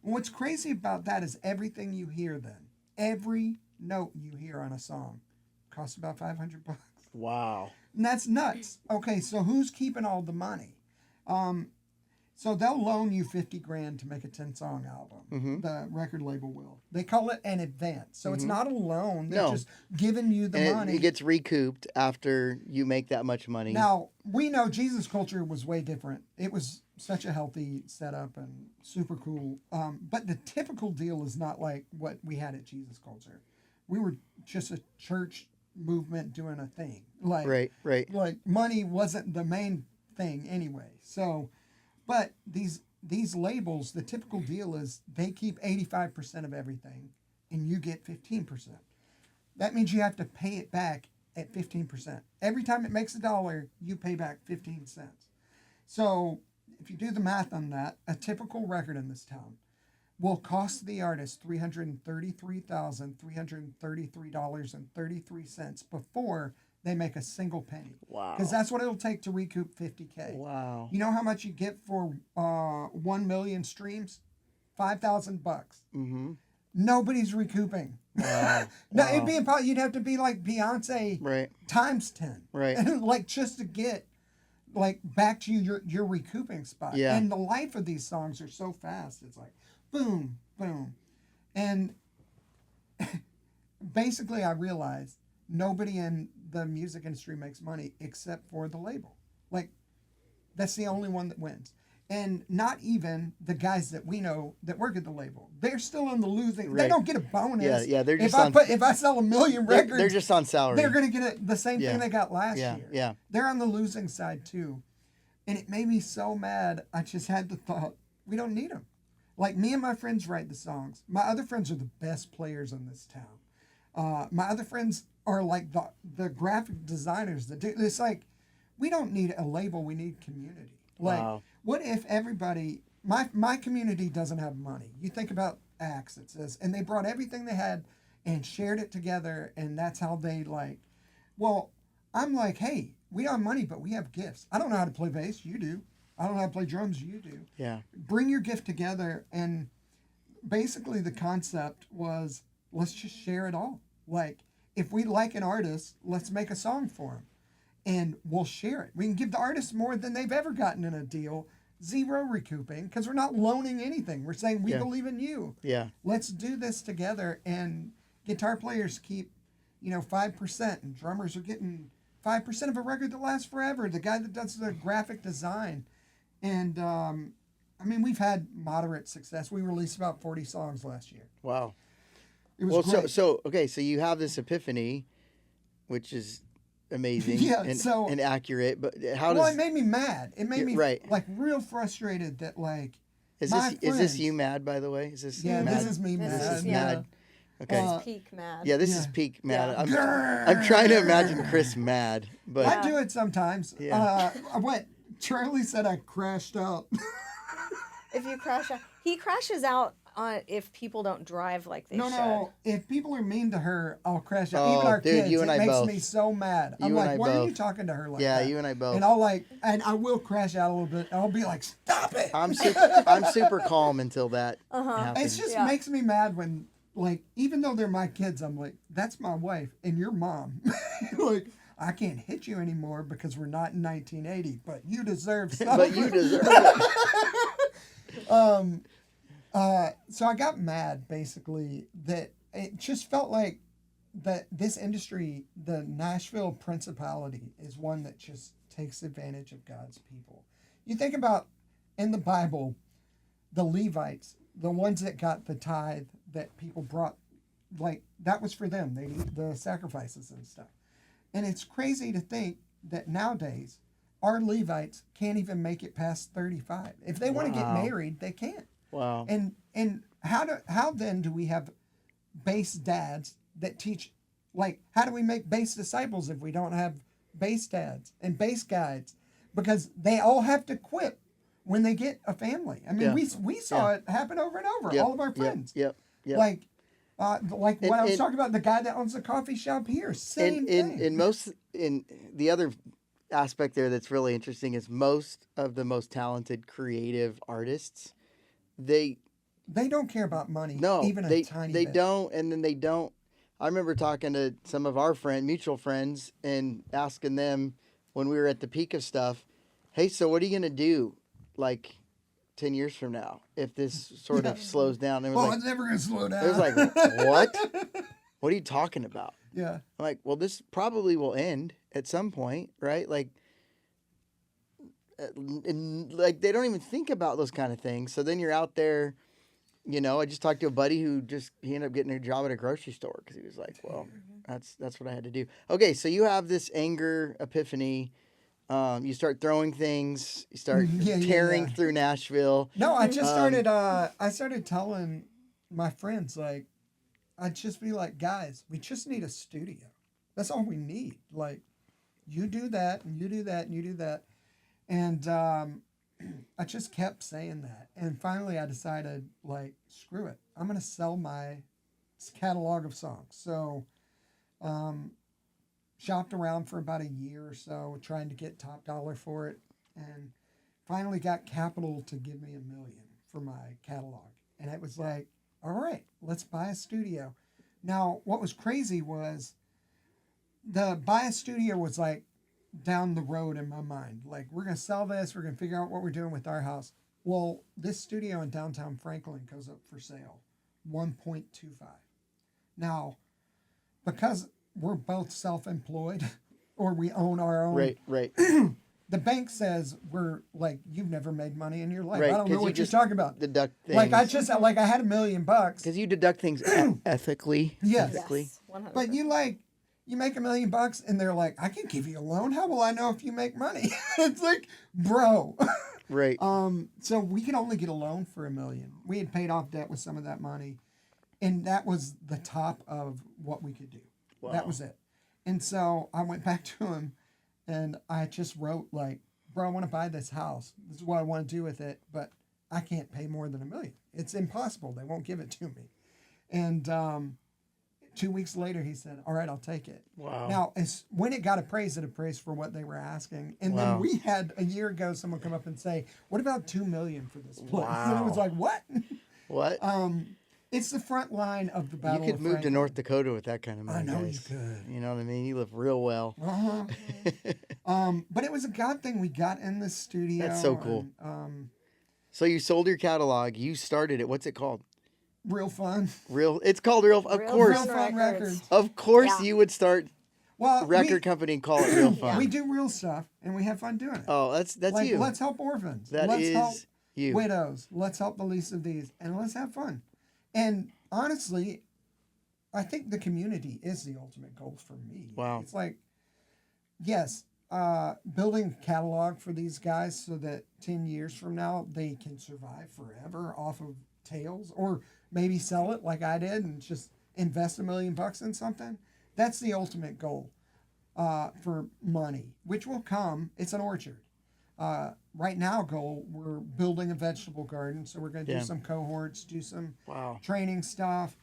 Speaker 2: And what's crazy about that is everything you hear then, every note you hear on a song costs about $500.
Speaker 1: Wow.
Speaker 2: And that's nuts. Okay, so who's keeping all the money? So they'll loan you 50 grand to make a 10-song album.
Speaker 1: Mm-hmm.
Speaker 2: The record label will. They call it an advance. So it's not a loan. They're
Speaker 1: No.
Speaker 2: just giving you the
Speaker 1: And
Speaker 2: money.
Speaker 1: it gets recouped after you make that much money.
Speaker 2: Now, we know Jesus culture was way different. It was such a healthy setup and super cool. But the typical deal is not like what we had at Jesus culture. We were just a church movement doing a thing. Like,
Speaker 1: right.
Speaker 2: Like money wasn't the main thing anyway. So, but these labels, the typical deal is they keep 85% of everything and you get 15%. That means you have to pay it back at 15%. Every time it makes $1, you pay back 15 cents. So if you do the math on that, a typical record in this town will cost the artist $333,333.33 before they make a single penny.
Speaker 1: Wow.
Speaker 2: Because that's what it'll take to recoup 50K.
Speaker 1: Wow.
Speaker 2: You know how much you get for 1 million streams? $5,000.
Speaker 1: Mm-hmm.
Speaker 2: Nobody's recouping.
Speaker 1: Wow.
Speaker 2: No,
Speaker 1: Wow.
Speaker 2: it'd be impossible. You'd have to be like Beyonce
Speaker 1: Right.
Speaker 2: times 10.
Speaker 1: Right.
Speaker 2: Like just to get like back to your recouping spot.
Speaker 1: Yeah.
Speaker 2: And the life of these songs are so fast. It's like boom, boom. And basically I realized nobody in the music industry makes money except for the label. Like that's the only one that wins. And not even the guys that we know that work at the label. They're still in the losing. They
Speaker 1: Right.
Speaker 2: don't get a bonus.
Speaker 1: Yeah, they're just
Speaker 2: if I sell 1 million records,
Speaker 1: They're just on salary.
Speaker 2: they're going to get the same
Speaker 1: Yeah.
Speaker 2: thing they got last
Speaker 1: Yeah,
Speaker 2: year.
Speaker 1: yeah.
Speaker 2: They're on the losing side too. And it made me so mad. I just had the thought, we don't need them. Like me and my friends write the songs. My other friends are the best players in this town. My other friends are like the graphic designers that do. It's like, we don't need a label. We need community. Like,
Speaker 1: Wow.
Speaker 2: what if everybody, my community doesn't have money? You think about Axe, it says, and they brought everything they had and shared it together, and that's how they like, well, I'm like, hey, we don't have money, but we have gifts. I don't know how to play bass, you do. I don't know how to play drums, you do.
Speaker 1: Yeah.
Speaker 2: Bring your gift together, and basically the concept was, let's just share it all. Like, if we like an artist, let's make a song for him. And we'll share it. We can give the artist more than they've ever gotten in a deal. Zero recouping, because we're not loaning anything. We're saying we
Speaker 1: Yeah.
Speaker 2: believe in you.
Speaker 1: Yeah.
Speaker 2: Let's do this together. And guitar players keep, 5%, and drummers are getting 5% of a record that lasts forever. The guy that does the graphic design. And we've had moderate success. We released about 40 songs last year.
Speaker 1: Wow.
Speaker 2: It was great.
Speaker 1: So you have this epiphany, which is amazing
Speaker 2: Yeah,
Speaker 1: and accurate, but how
Speaker 2: Well,
Speaker 1: does
Speaker 2: it made me mad. It made me
Speaker 1: right.
Speaker 2: like real frustrated that like
Speaker 1: is
Speaker 2: my
Speaker 1: this
Speaker 2: friends-
Speaker 1: you mad, by the way? Is this
Speaker 2: Yeah,
Speaker 1: mad?
Speaker 2: this is me
Speaker 4: This
Speaker 2: mad.
Speaker 4: is-
Speaker 1: mad. Okay.
Speaker 2: Uh,
Speaker 4: Peak mad.
Speaker 1: Yeah, this is
Speaker 2: yeah.
Speaker 1: peak mad.
Speaker 4: Yeah.
Speaker 1: I'm trying to imagine Chris mad, but
Speaker 2: I do it sometimes.
Speaker 1: Yeah.
Speaker 2: Charlie said I crashed out.
Speaker 4: If you crash out, he crashes out on if people don't drive like they should.
Speaker 2: No. If people are mean to her, I'll crash out.
Speaker 1: Oh,
Speaker 2: Even our
Speaker 1: dude,
Speaker 2: kids,
Speaker 1: you and
Speaker 2: it
Speaker 1: I
Speaker 2: makes
Speaker 1: both.
Speaker 2: me so mad. I'm
Speaker 1: You and
Speaker 2: like,
Speaker 1: I
Speaker 2: why are
Speaker 1: both.
Speaker 2: you talking to her like
Speaker 1: yeah,
Speaker 2: that?
Speaker 1: you and I both.
Speaker 2: And I will crash out a little bit. I'll be like, stop it.
Speaker 1: I'm super calm until that happens.
Speaker 2: It just
Speaker 4: Yeah.
Speaker 2: makes me mad when, like, even though they're my kids, I'm like, that's my wife and your mom. Like, I can't hit you anymore because we're not in 1980, but you deserve something.
Speaker 1: But you deserve it.
Speaker 2: So I got mad, basically, that it just felt like that this industry, the Nashville principality, is one that just takes advantage of God's people. You think about, in the Bible, the Levites, the ones that got the tithe that people brought, like, that was for them. They did the sacrifices and stuff. And it's crazy to think that nowadays, our Levites can't even make it past 35. If they want to get
Speaker 1: Wow.
Speaker 2: married, they can't.
Speaker 1: Wow.
Speaker 2: And how then do we have bass dads that teach, like, how do we make bass disciples if we don't have bass dads and bass guides? Because they all have to quit when they get a family. I mean,
Speaker 1: Yeah.
Speaker 2: we saw it happen over and over.
Speaker 1: Yep,
Speaker 2: All of our friends.
Speaker 1: Yep.
Speaker 2: Like what I was
Speaker 1: and-
Speaker 2: talking about, the guy that owns the coffee shop here, same thing.
Speaker 1: In the other aspect there that's really interesting is most of the most talented creative artists, they
Speaker 2: don't care about money,
Speaker 1: no,
Speaker 2: even a
Speaker 1: they
Speaker 2: tiny
Speaker 1: they
Speaker 2: bit.
Speaker 1: don't, and then they don't. I remember talking to some of our mutual friends, and asking them when we were at the peak of stuff, hey, so what are you gonna do? Like, 10 years from now if this sort of slows down? And it was
Speaker 2: Well,
Speaker 1: like,
Speaker 2: it's never going to slow down.
Speaker 1: it was like, what? What are you talking about?
Speaker 2: Yeah.
Speaker 1: I'm like, well, this probably will end at some point, right? Like, like they don't even think about those kind of things. So then you're out there, you know. I just talked to a buddy who he ended up getting a job at a grocery store because he was like, well, that's what I had to do. Okay, so you have this anger epiphany. You start throwing things. You start tearing through Nashville.
Speaker 2: No, I just started. I started telling my friends, like, I'd just be like, guys, we just need a studio. That's all we need. Like, you do that, and you do that, and you do that. And I just kept saying that. And finally I decided, like, screw it. I'm going to sell my catalog of songs. So shopped around for about a year or so trying to get top dollar for it. And finally got capital to give me $1 million for my catalog. And it was like, all right, let's buy a studio. Now, what was crazy was the buy a studio was like, down the road in my mind. Like, we're going to sell this. We're going to figure out what we're doing with our house. Well, this studio in downtown Franklin goes up for sale, $1.25. Now, because we're both self-employed or we own our own.
Speaker 1: Right.
Speaker 2: The bank says we're like, you've never made money in your life.
Speaker 1: Right,
Speaker 2: I don't know
Speaker 1: 'cause you
Speaker 2: what you're
Speaker 1: just
Speaker 2: talking about.
Speaker 1: Deduct things.
Speaker 2: Like, I had $1 million.
Speaker 1: Because you deduct things ethically.
Speaker 2: Yes.
Speaker 1: Ethically.
Speaker 4: Yes, 100%.
Speaker 2: But you make $1 million and they're like, I can give you a loan. How will I know if you make money? It's like, bro.
Speaker 1: Right.
Speaker 2: So we could only get a loan for $1 million. We had paid off debt with some of that money. And that was the top of what we could do.
Speaker 1: Wow.
Speaker 2: That was it. And so I went back to him and I just wrote like, bro, I want to buy this house. This is what I want to do with it, but I can't pay more than $1 million. It's impossible. They won't give it to me. And 2 weeks later, he said, all right, I'll take it.
Speaker 1: Wow.
Speaker 2: Now, when it got appraised, it appraised for what they were asking. And then we had a year ago someone come up and say, what about $2 million for this place?
Speaker 1: Wow.
Speaker 2: And it was like, what?
Speaker 1: What?
Speaker 2: It's the front line of the battle.
Speaker 1: You could
Speaker 2: of
Speaker 1: move to
Speaker 2: Franklin.
Speaker 1: North Dakota with that kind of money.
Speaker 2: I know
Speaker 1: guys.
Speaker 2: you could.
Speaker 1: You know what I mean? You live real well.
Speaker 2: But it was a God thing. We got in the studio.
Speaker 1: That's so cool.
Speaker 2: And,
Speaker 1: So you sold your catalog. You started it. What's it called?
Speaker 2: real fun.
Speaker 1: It's called Real. Of
Speaker 4: Real
Speaker 1: course.
Speaker 2: Real Fun Records.
Speaker 1: Of course,
Speaker 4: Yeah.
Speaker 1: you would start
Speaker 2: Well,
Speaker 1: a record company and call it Real Fun.
Speaker 2: we do real stuff, and we have fun doing it.
Speaker 1: Oh, that's
Speaker 2: like,
Speaker 1: you.
Speaker 2: let's help orphans.
Speaker 1: That
Speaker 2: let's
Speaker 1: is
Speaker 2: help
Speaker 1: you.
Speaker 2: widows. Let's help the least of these, and let's have fun. And honestly, I think the community is the ultimate goal for me.
Speaker 1: Wow.
Speaker 2: It's like, yes, building a catalog for these guys so that 10 years from now they can survive forever off of tails, or maybe sell it like I did and just invest $1 million in something. That's the ultimate goal for money, which will come. It's an orchard. Right now, we're building a vegetable garden, so we're going to do some cohorts, do some training stuff.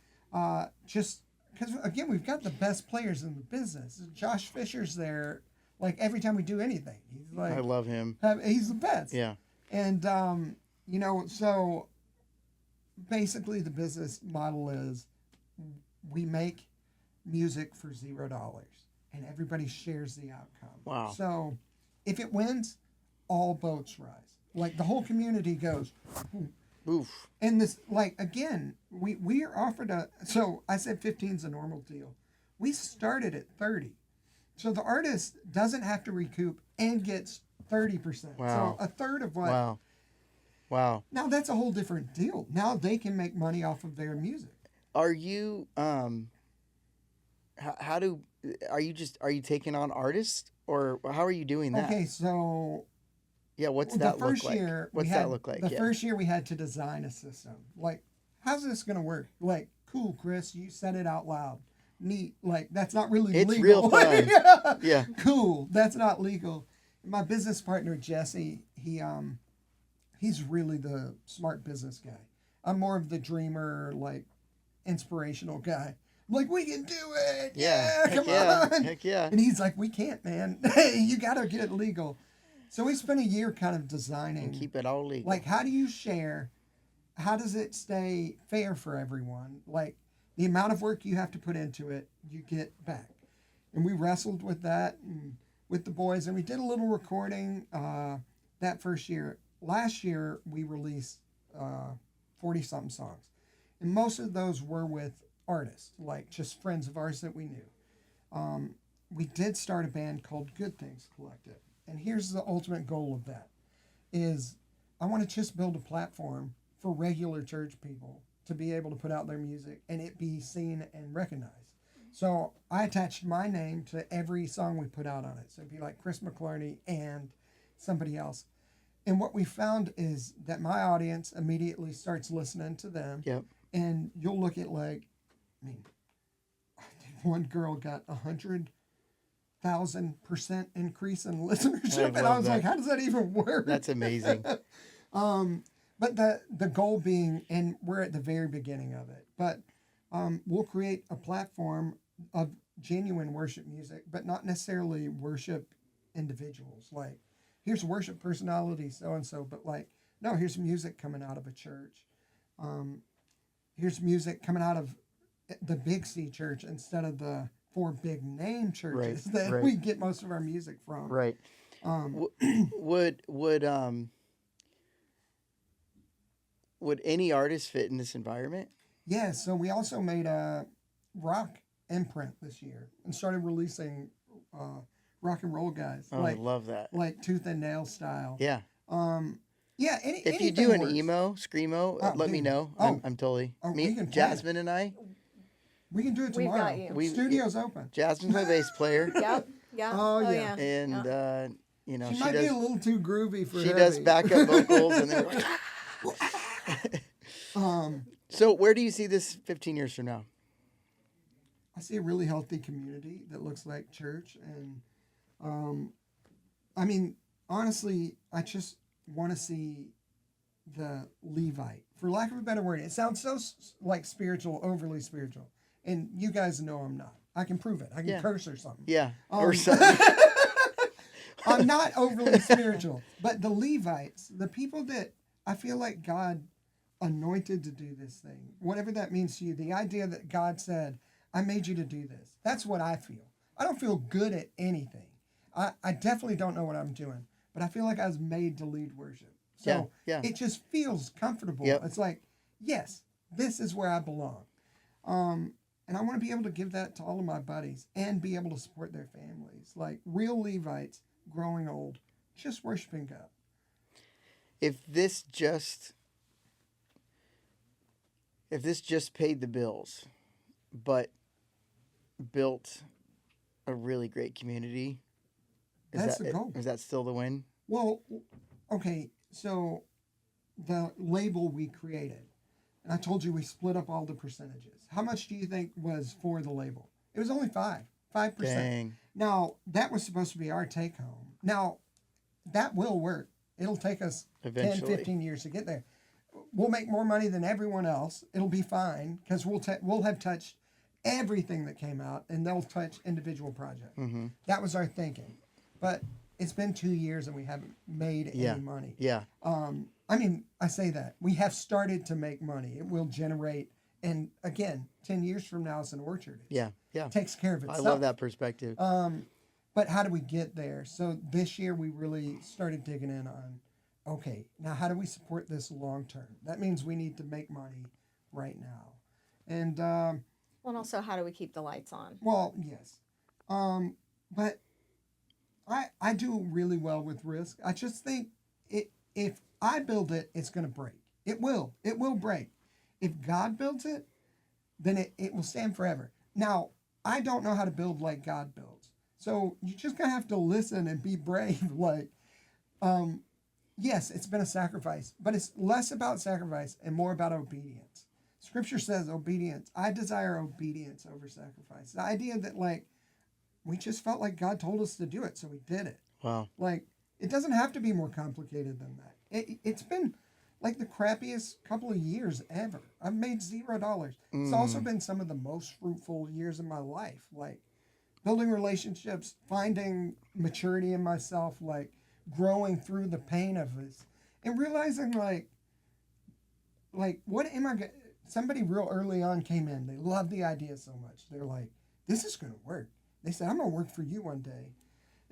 Speaker 2: Just because, again, we've got the best players in the business. Josh Fisher's there, like, every time we do anything. He's like,
Speaker 1: I love him.
Speaker 2: He's the best.
Speaker 1: Yeah.
Speaker 2: And, so basically the business model is we make music for $0 and everybody shares the outcome.
Speaker 1: Wow.
Speaker 2: So if it wins, all boats rise. Like, the whole community goes,
Speaker 1: Oof.
Speaker 2: and this, like, again, we are offered so I said 15 is a normal deal. We started at 30. So the artist doesn't have to recoup and gets 30%.
Speaker 1: Wow.
Speaker 2: So a third of what.
Speaker 1: Wow.
Speaker 2: Now that's a whole different deal. Now they can make money off of their music.
Speaker 1: Are you are you taking on artists, or how are you doing that?
Speaker 2: Okay, so
Speaker 1: Yeah, what's that
Speaker 2: the
Speaker 1: look
Speaker 2: first
Speaker 1: like?
Speaker 2: year
Speaker 1: What's
Speaker 2: we
Speaker 1: that
Speaker 2: had,
Speaker 1: look like?
Speaker 2: The
Speaker 1: Yeah.
Speaker 2: first year we had to design a system. Like, how's this gonna work? Like, cool, Chris, you said it out loud. Neat. Like, that's not really
Speaker 1: It's
Speaker 2: legal.
Speaker 1: real fun.
Speaker 2: Yeah.
Speaker 1: Yeah.
Speaker 2: Cool. That's not legal. My business partner Jesse, he's really the smart business guy. I'm more of the dreamer, like, inspirational guy. I'm like, we can do it.
Speaker 1: Yeah.
Speaker 2: Come
Speaker 1: yeah.
Speaker 2: on.
Speaker 1: Heck yeah.
Speaker 2: And he's like, we can't, man. You gotta get it legal. So we spent a year kind of designing.
Speaker 1: And keep it all legal.
Speaker 2: Like, how do you share? How does it stay fair for everyone? Like, the amount of work you have to put into it, you get back. And we wrestled with that and with the boys, and we did a little recording that first year. last year we released 40-something songs. And most of those were with artists, like just friends of ours that we knew. We did start a band called Good Things Collective. And here's the ultimate goal of that, is I want to just build a platform for regular church people to be able to put out their music and it be seen and recognized. So I attached my name to every song we put out on it. So it'd be like Chris McClarney and somebody else. And what we found is that my audience immediately starts listening to them.
Speaker 1: Yep.
Speaker 2: And you'll look at I think one girl got 100,000% increase in listenership. And I was like, how does that even work?
Speaker 1: That's amazing.
Speaker 2: But the goal being, and we're at the very beginning of it, but we'll create a platform of genuine worship music, but not necessarily worship individuals. Like, here's worship personality so-and-so, but no, here's music coming out of a church. Here's music coming out of the Big C church instead of the 4 big name churches we get most of our music from.
Speaker 1: Right. Would any artist fit in this environment?
Speaker 2: Yeah, so we also made a rock imprint this year and started releasing rock and roll guys.
Speaker 1: Oh, I love that.
Speaker 2: Like Tooth and Nail style.
Speaker 1: Yeah.
Speaker 2: Yeah.
Speaker 1: If you do an emo, screamo, let me know. I'm totally.
Speaker 2: We can
Speaker 1: Jasmine and I.
Speaker 2: We can do it
Speaker 4: We've
Speaker 2: tomorrow.
Speaker 4: got you.
Speaker 2: Studio's open.
Speaker 1: Jasmine's my bass player.
Speaker 4: Yep. Yeah.
Speaker 2: Oh, yeah.
Speaker 1: And
Speaker 2: She might be a little too groovy for
Speaker 1: She
Speaker 2: heavy.
Speaker 1: does backup vocals, and then. So where do you see this 15 years from now?
Speaker 2: I see a really healthy community that looks like church, and I mean, honestly, I just want to see the Levite, for lack of a better word. It sounds so spiritual, overly spiritual, and you guys know I'm not. I can prove it. I can curse or something.
Speaker 1: Yeah, or something.
Speaker 2: I'm not overly spiritual, but the Levites, the people that I feel like God anointed to do this thing, whatever that means to you, the idea that God said, I made you to do this. That's what I feel. I don't feel good at anything. I definitely don't know what I'm doing, but I feel like I was made to lead worship. So it just feels comfortable.
Speaker 1: Yep.
Speaker 2: It's like, yes, this is where I belong. And I want to be able to give that to all of my buddies and be able to support their families. Like real Levites growing old, just worshiping God.
Speaker 1: If this just paid the bills, but built a really great community,
Speaker 2: That's the goal.
Speaker 1: Is that still the win?
Speaker 2: Well, okay, so the label we created, and I told you we split up all the percentages. How much do you think was for the label? It was only 5%.
Speaker 1: Dang.
Speaker 2: Now, that was supposed to be our take home. Now, that will work. It'll take us
Speaker 1: Eventually.
Speaker 2: 10, 15 years to get there. We'll make more money than everyone else. It'll be fine because we'll have touched everything that came out, and they'll touch individual projects.
Speaker 1: Mm-hmm.
Speaker 2: That was our thinking. But it's been 2 years and we haven't made any money.
Speaker 1: Yeah.
Speaker 2: I mean, I say that. We have started to make money. It will generate, and again, 10 years from now, it's an orchard.
Speaker 1: Yeah.
Speaker 2: It takes care of
Speaker 1: I
Speaker 2: itself.
Speaker 1: love that perspective.
Speaker 2: But how do we get there? So this year we really started digging in on, okay, now how do we support this long term? That means we need to make money right now. And,
Speaker 4: Well, and also, how do we keep the lights on?
Speaker 2: well, yes. But I do really well with risk. I just think if I build it, it's going to break. It will break. If God builds it, then it will stand forever. Now, I don't know how to build like God builds. So you just going to have to listen and be brave. Yes, it's been a sacrifice, but it's less about sacrifice and more about obedience. Scripture says obedience. I desire obedience over sacrifice. The idea that we just felt like God told us to do it, so we did it.
Speaker 1: Wow.
Speaker 2: It doesn't have to be more complicated than that. It's been like the crappiest couple of years ever. I've made $0. It's also been some of the most fruitful years of my life. Building relationships, finding maturity in myself, growing through the pain of this, and realizing what am I? Somebody real early on came in. They loved the idea so much. They're like, "This is going to work." They said, "I'm going to work for you one day."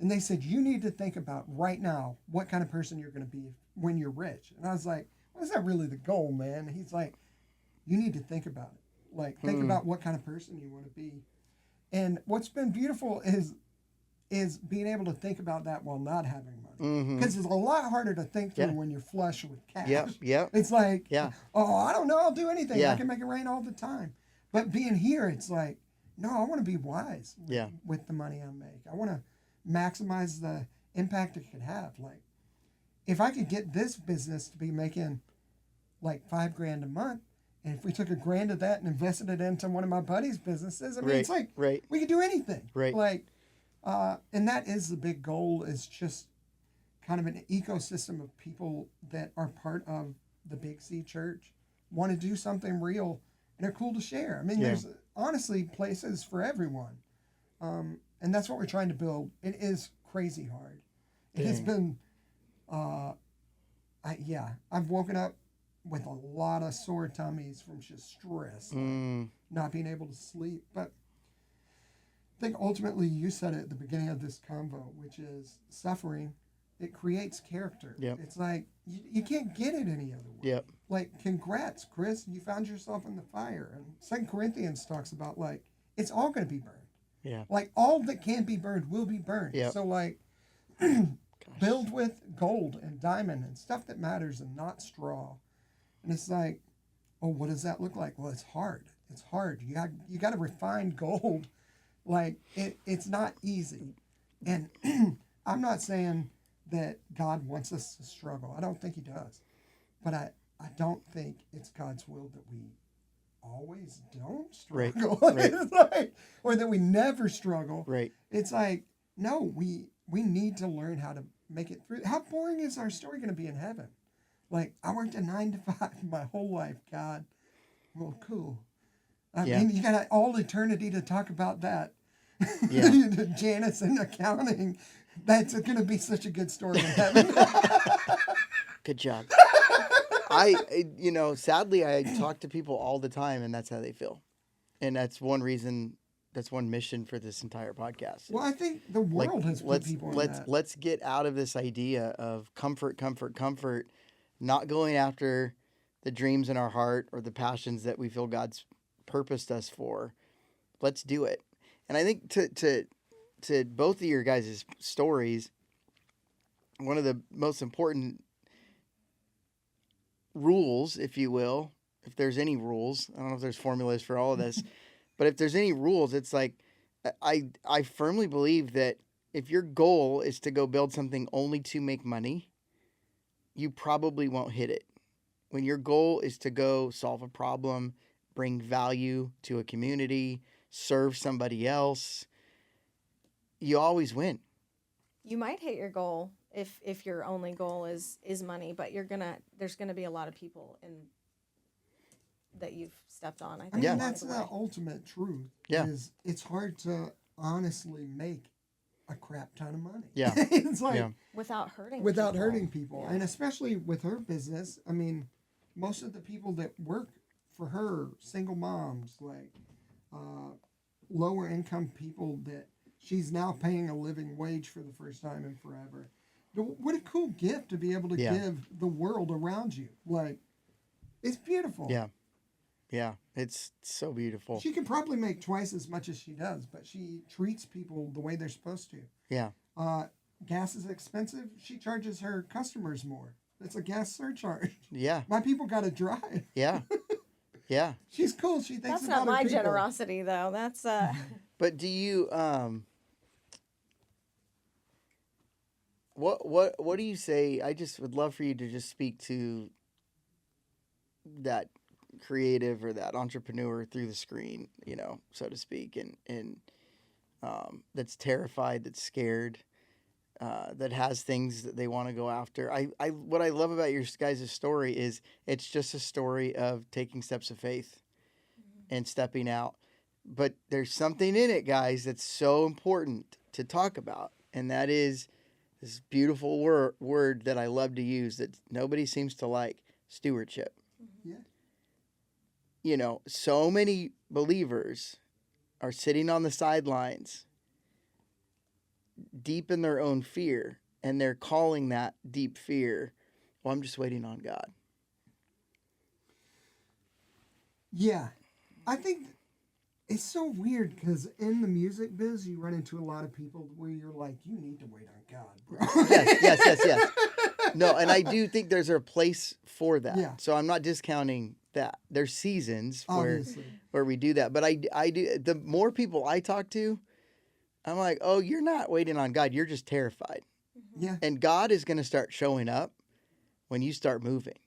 Speaker 2: And they said, you need to think about right now what kind of person you're going to be when you're rich. And I was like, well, is that really the goal, man? And he's like, you need to think about it. Like, think about what kind of person you want to be. And what's been beautiful is being able to think about that while not having money. Because it's a lot harder to think through when you're flush with cash.
Speaker 1: Yep.
Speaker 2: It's like, oh, I don't know, I'll do anything.
Speaker 1: Yeah.
Speaker 2: I can make it rain all the time. But being here, it's like, no, I want to be wise with the money I make. I want to maximize the impact it could have. Like, if I could get this business to be making like $5,000 a month, and if we took $1,000 of that and invested it into one of my buddies' businesses, I mean, it's like we could do anything.
Speaker 1: Right.
Speaker 2: Like, and that is the big goal, is just kind of an ecosystem of people that are part of the Big C Church, want to do something real, and are cool to share. I mean, there's honestly places for everyone. And that's what we're trying to build. It is crazy hard. It has been, I've woken up with a lot of sore tummies from just stress, not being able to sleep. But I think ultimately you said it at the beginning of this convo, which is suffering, it creates character.
Speaker 1: Yep.
Speaker 2: It's like, you can't get it any other way.
Speaker 1: Yep.
Speaker 2: Like, congrats, Chris, you found yourself in the fire. And 2 Corinthians talks about, like, it's all going to be burned.
Speaker 1: Yeah.
Speaker 2: Like, all that can be burned will be burned.
Speaker 1: Yep.
Speaker 2: So, like, build with gold and diamond and stuff that matters and not straw. And it's like, oh, what does that look like? Well, it's hard. It's hard. You got to refine gold. Like, it's not easy. And I'm not saying that God wants us to struggle. I don't think he does. But I don't think it's God's will that we always don't struggle.
Speaker 1: Right.
Speaker 2: It's like, or that we never struggle.
Speaker 1: Right.
Speaker 2: It's like, no, we need to learn how to make it through. How boring is our story going to be in heaven? Like, I worked a 9 to 5 my whole life, God. Well, cool. I mean, you got all eternity to talk about that.
Speaker 1: Yeah.
Speaker 2: Janice and accounting. That's going to be such a good story in heaven.
Speaker 1: Good job. Sadly, I talk to people all the time, and that's how they feel. And that's one reason, that's one mission for this entire podcast.
Speaker 2: Well, I think the world has put people in that.
Speaker 1: Let's get out of this idea of comfort, not going after the dreams in our heart or the passions that we feel God's purposed us for. Let's do it. And I think to both of your guys' stories, one of the most important rules, if you will, if there's any rules, I don't know if there's formulas for all of this, but if there's any rules, it's like, I firmly believe that if your goal is to go build something only to make money, you probably won't hit it. When your goal is to go solve a problem, bring value to a community, serve somebody else, you always win.
Speaker 4: You might hit your goal if your only goal is money, but there's gonna be a lot of people that you've stepped on. I think.
Speaker 2: I mean, that's the ultimate truth.
Speaker 1: Yeah.
Speaker 2: Is it's hard to honestly make a crap ton of money.
Speaker 1: Yeah.
Speaker 2: It's like
Speaker 4: without hurting
Speaker 2: people.
Speaker 4: Yeah.
Speaker 2: And especially with her business, I mean, most of the people that work for her, single moms, like lower income people that she's now paying a living wage for the first time in forever. What a cool gift to be able to give the world around you. Like, it's beautiful.
Speaker 1: Yeah. Yeah. It's so beautiful.
Speaker 2: She could probably make twice as much as she does, but she treats people the way they're supposed to.
Speaker 1: Yeah.
Speaker 2: Gas is expensive. She charges her customers more. It's a gas surcharge.
Speaker 1: Yeah.
Speaker 2: My people got to drive.
Speaker 1: Yeah. Yeah.
Speaker 2: She's cool. She thinks
Speaker 4: That's
Speaker 2: about
Speaker 4: not my
Speaker 2: her people.
Speaker 4: generosity, though. That's
Speaker 1: But do you what do you say? I just would love for you to just speak to that creative or that entrepreneur through the screen, so to speak, and that's terrified, that's scared, that has things that they want to go after. What I love about your guys' story is it's just a story of taking steps of faith and stepping out. But there's something in it, guys, that's so important to talk about, and that is this beautiful word that I love to use that nobody seems to like, stewardship.
Speaker 2: Yeah.
Speaker 1: So many believers are sitting on the sidelines deep in their own fear, and they're calling that deep fear, well, I'm just waiting on God.
Speaker 2: Yeah. I think it's so weird because in the music biz, you run into a lot of people where you're like, you need to wait on God, bro.
Speaker 1: Yes. No, and I do think there's a place for that.
Speaker 2: Yeah.
Speaker 1: So I'm not discounting that. There's seasons
Speaker 2: Obviously.
Speaker 1: where we do that. But I do, the more people I talk to, I'm like, oh, you're not waiting on God. You're just terrified.
Speaker 2: Yeah.
Speaker 1: And God is going to start showing up when you start moving.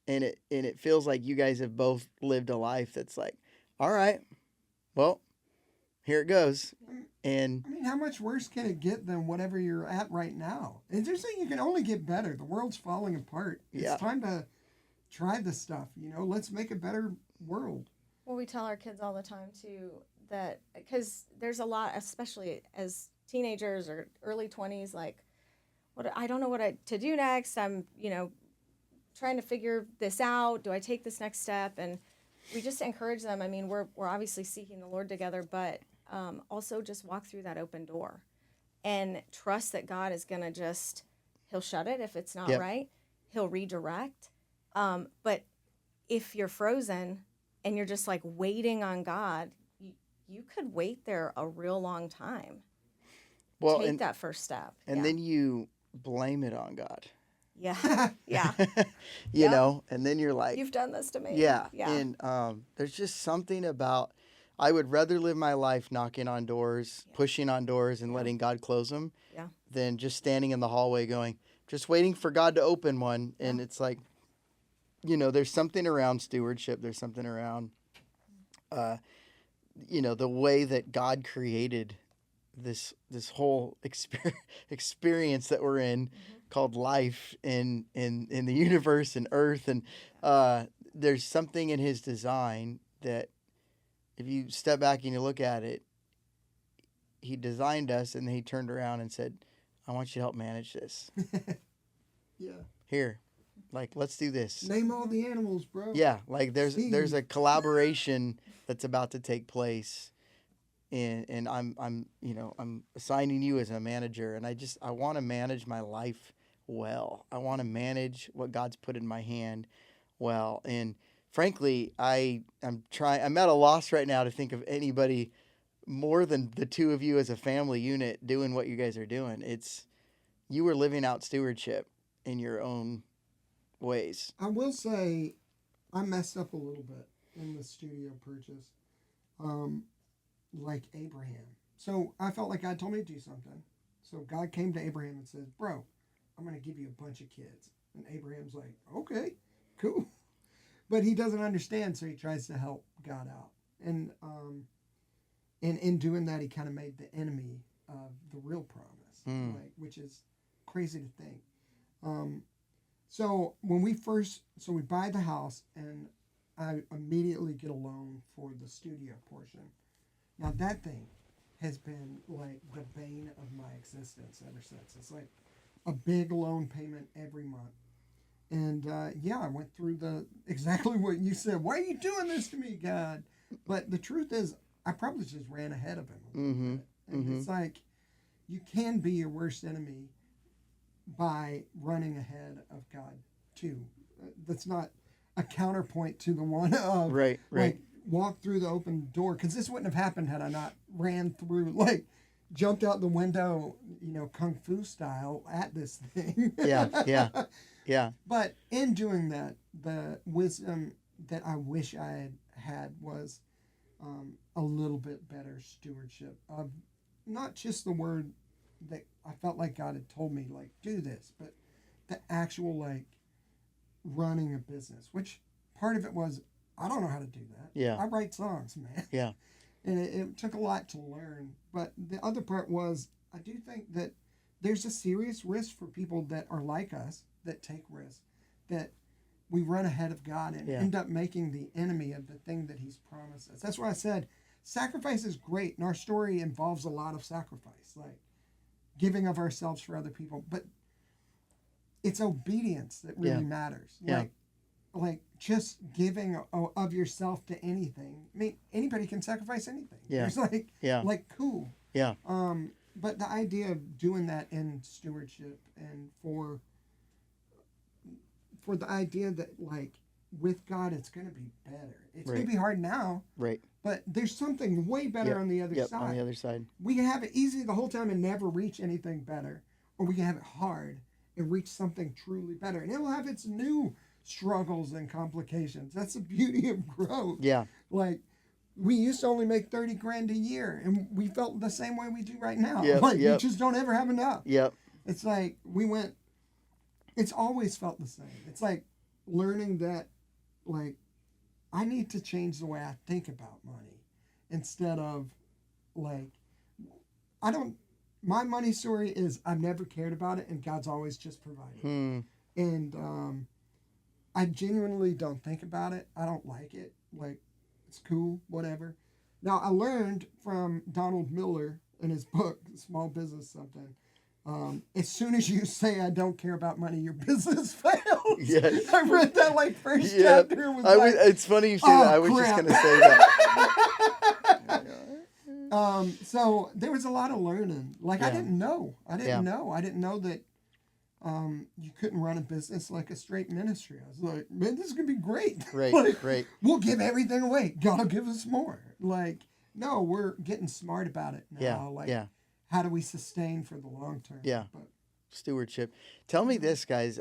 Speaker 1: And it feels like you guys have both lived a life that's like, all right, well, here it goes. And
Speaker 2: I mean, how much worse can it get than whatever you're at right now? And just saying you can only get better. The world's falling apart.
Speaker 1: Yeah.
Speaker 2: It's time to try this stuff. Let's make a better world.
Speaker 4: Well, we tell our kids all the time too that because there's a lot, especially as teenagers or early 20s, like, I don't know what to do next. I'm, trying to figure this out. Do I take this next step? And we just encourage them. I mean, we're obviously seeking the Lord together, but also just walk through that open door and trust that God is going to he'll shut it if it's not right. He'll redirect. But if you're frozen and you're just like waiting on God, you could wait there a real long time.
Speaker 1: well,
Speaker 4: Take that first step.
Speaker 1: and then you blame it on God.
Speaker 4: Yeah. Yeah.
Speaker 1: You know, and then you're like,
Speaker 4: You've done this to me.
Speaker 1: yeah.
Speaker 4: Yeah.
Speaker 1: And there's just something about, I would rather live my life knocking on doors, pushing on doors, and letting God close them
Speaker 4: Yeah.
Speaker 1: than just standing in the hallway going, just waiting for God to open one. And it's like, there's something around stewardship. There's something around, the way that God created this whole experience that we're in called life in the universe and earth. And there's something in his design that if you step back and you look at it, he designed us and then he turned around and said, I want you to help manage this.
Speaker 2: Yeah.
Speaker 1: Here, like, let's do this.
Speaker 2: Name all the animals, bro.
Speaker 1: Yeah, like there's
Speaker 2: Steve.
Speaker 1: a collaboration that's about to take place, and I'm assigning you as a manager, and I want to manage my life well. I want to manage what God's put in my hand well, and frankly, I'm at a loss right now to think of anybody more than the two of you as a family unit doing what you guys are doing. You were living out stewardship in your own ways.
Speaker 2: I will say I messed up a little bit in the studio purchase, like Abraham. So I felt like God told me to do something. So God came to Abraham and said, bro, I'm going to give you a bunch of kids. And Abraham's like, okay, cool. But he doesn't understand, so he tries to help God out. And in doing that, he kind of made the enemy of the real promise, which is crazy to think. So when we buy the house, and I immediately get a loan for the studio portion. Now that thing has been like the bane of my existence ever since. It's like a big loan payment every month. And I went through exactly what you said. Why are you doing this to me, God? But the truth is, I probably just ran ahead of him a little bit. And it's like, you can be your worst enemy by running ahead of God too. That's not a counterpoint to the one of
Speaker 1: Right.
Speaker 2: like walk through the open door, because this wouldn't have happened had I not ran through, like jumped out the window, kung fu style at this thing.
Speaker 1: Yeah.
Speaker 2: But in doing that, the wisdom that I wish I had was a little bit better stewardship of not just the word that I felt like God had told me, like, do this, but the actual, like, running a business, which part of it was, I don't know how to do that.
Speaker 1: Yeah.
Speaker 2: I write songs, man.
Speaker 1: Yeah.
Speaker 2: And it took a lot to learn. But the other part was, I do think that there's a serious risk for people that are like us, that take risks, that we run ahead of God and end up making the enemy of the thing that he's promised us. That's why I said sacrifice is great, and our story involves a lot of sacrifice, like giving of ourselves for other people. But it's obedience that really matters.
Speaker 1: Yeah.
Speaker 2: Like just giving of yourself to anything. I mean, anybody can sacrifice anything.
Speaker 1: Yeah.
Speaker 2: It's like,
Speaker 1: Yeah.
Speaker 2: like cool.
Speaker 1: Yeah.
Speaker 2: but the idea of doing that in stewardship and for the idea that like with God it's going to be better. It's going to be hard now,
Speaker 1: Right.
Speaker 2: but there's something way better on the other
Speaker 1: Yep.
Speaker 2: side.
Speaker 1: On the other side.
Speaker 2: We can have it easy the whole time and never reach anything better, or we can have it hard and reach something truly better, and it will have its new struggles and complications. That's the beauty of growth.
Speaker 1: Yeah.
Speaker 2: Like, we used to only make 30 grand a year, and we felt the same way we do right now.
Speaker 1: Yep,
Speaker 2: Like,
Speaker 1: yep.
Speaker 2: we just don't ever have enough.
Speaker 1: Yep.
Speaker 2: It's like it's always felt the same. It's like learning that, like, I need to change the way I think about money instead of, like, my money story is I've never cared about it, and God's always just provided. And I genuinely don't think about it. I don't like it. Like, it's cool, whatever. Now, I learned from Donald Miller in his book, Small Business Something, as soon as you say I don't care about money, your business fails.
Speaker 1: Yes.
Speaker 2: I read that like first
Speaker 1: Yeah.
Speaker 2: chapter. And was
Speaker 1: It's funny you say
Speaker 2: "Oh,
Speaker 1: that. I was just
Speaker 2: crap."
Speaker 1: going to say that.
Speaker 2: So there was a lot of learning. Like, I
Speaker 1: Yeah.
Speaker 2: didn't know. I didn't
Speaker 1: Yeah.
Speaker 2: know. I didn't know that you couldn't run a business like a straight ministry. I was like, man, this is going to be great.
Speaker 1: Right,
Speaker 2: Like,
Speaker 1: right.
Speaker 2: We'll give everything away. God will give us more. Like, no, we're getting smart about it now.
Speaker 1: Yeah.
Speaker 2: Like,
Speaker 1: Yeah.
Speaker 2: how do we sustain for the long term?
Speaker 1: Yeah.
Speaker 2: But
Speaker 1: Stewardship. Tell me this, guys.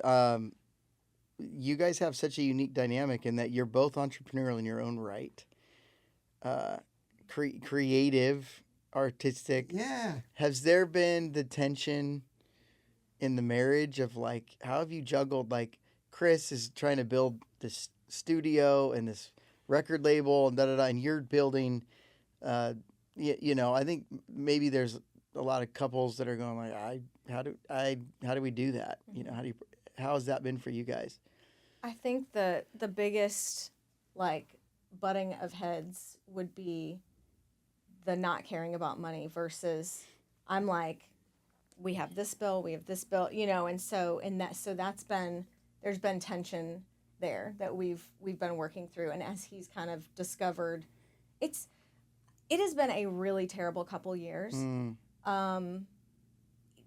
Speaker 1: You guys have such a unique dynamic in that you're both entrepreneurial in your own right. Creative, artistic.
Speaker 2: yeah.
Speaker 1: Has there been the tension in the marriage of like, how have you juggled? Like, Chris is trying to build this studio and this record label and and you're building. I think maybe there's a lot of couples that are going like, how do we do that? How has that been for you guys?
Speaker 4: I think the biggest like butting of heads would be the not caring about money versus I'm like, we have this bill, and so there's been tension there that we've been working through, and as he's kind of discovered, it has been a really terrible couple years. In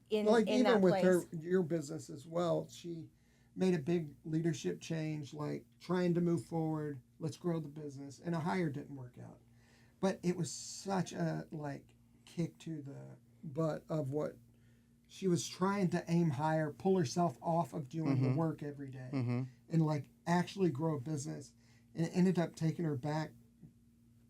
Speaker 2: Even
Speaker 4: that
Speaker 2: with
Speaker 4: place.
Speaker 2: your business as well, she made a big leadership change, like trying to move forward. Let's grow the business, and a hire didn't work out. But it was such a like kick to the butt of what she was trying to aim higher, pull herself off of doing the work every day, and like actually grow a business. And it ended up taking her back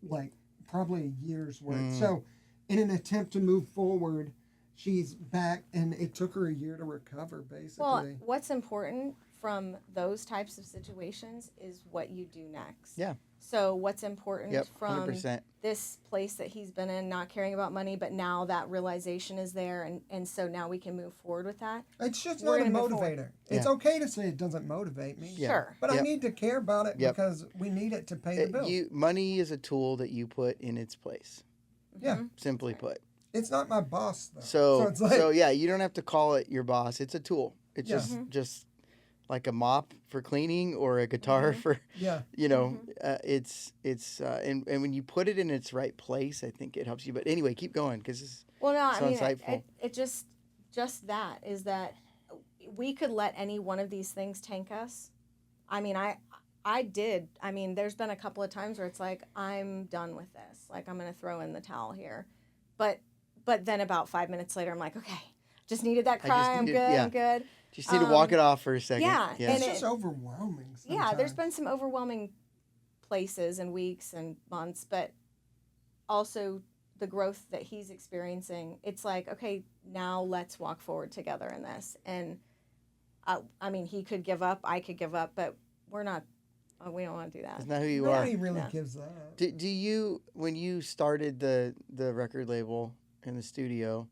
Speaker 2: like probably a year's worth. So in an attempt to move forward, she's back, and it took her a year to recover, basically.
Speaker 4: Well, what's important from those types of situations is what you do next.
Speaker 1: Yeah.
Speaker 4: So what's important
Speaker 1: Yep,
Speaker 4: from
Speaker 1: 100%.
Speaker 4: this place that he's been in, not caring about money, but now that realization is there, and so now we can move forward with that.
Speaker 2: It's just
Speaker 4: We're
Speaker 2: not a
Speaker 4: gonna move forward.
Speaker 2: motivator. It's okay to say it doesn't motivate me.
Speaker 1: Yeah.
Speaker 4: Sure.
Speaker 2: But I
Speaker 1: Yep.
Speaker 2: need to care about it
Speaker 1: Yep.
Speaker 2: because we need it to pay the bills.
Speaker 1: Money is a tool that you put in its place.
Speaker 2: Yeah.
Speaker 1: Simply put.
Speaker 2: It's not my boss, though.
Speaker 1: So
Speaker 2: it's like,
Speaker 1: yeah, you don't have to call it your boss. It's a tool. It's
Speaker 2: Yeah.
Speaker 1: just like a mop for cleaning or a guitar for,
Speaker 2: yeah.
Speaker 1: it's and when you put it in its right place, I think it helps you. But anyway, keep going because
Speaker 4: Well, no,
Speaker 1: so
Speaker 4: I mean,
Speaker 1: insightful.
Speaker 4: it just that is that we could let any one of these things tank us. I mean, I did. I mean, there's been a couple of times where it's like, I'm done with this. Like, I'm going to throw in the towel here. But then about 5 minutes later, I'm like, okay, just needed that cry. I'm good.
Speaker 1: Just need to walk it off for a second.
Speaker 4: yeah,
Speaker 2: It's
Speaker 4: and
Speaker 2: just overwhelming sometimes.
Speaker 4: Yeah, there's been some overwhelming places and weeks and months, but also the growth that he's experiencing. It's like, okay, now let's walk forward together in this. And I mean, he could give up, I could give up, but we're not. We don't want to do that.
Speaker 1: Isn't that who you
Speaker 2: Nobody
Speaker 1: are?
Speaker 2: really
Speaker 4: Yeah.
Speaker 2: gives that up.
Speaker 1: Do you, when you started the record label and the studio,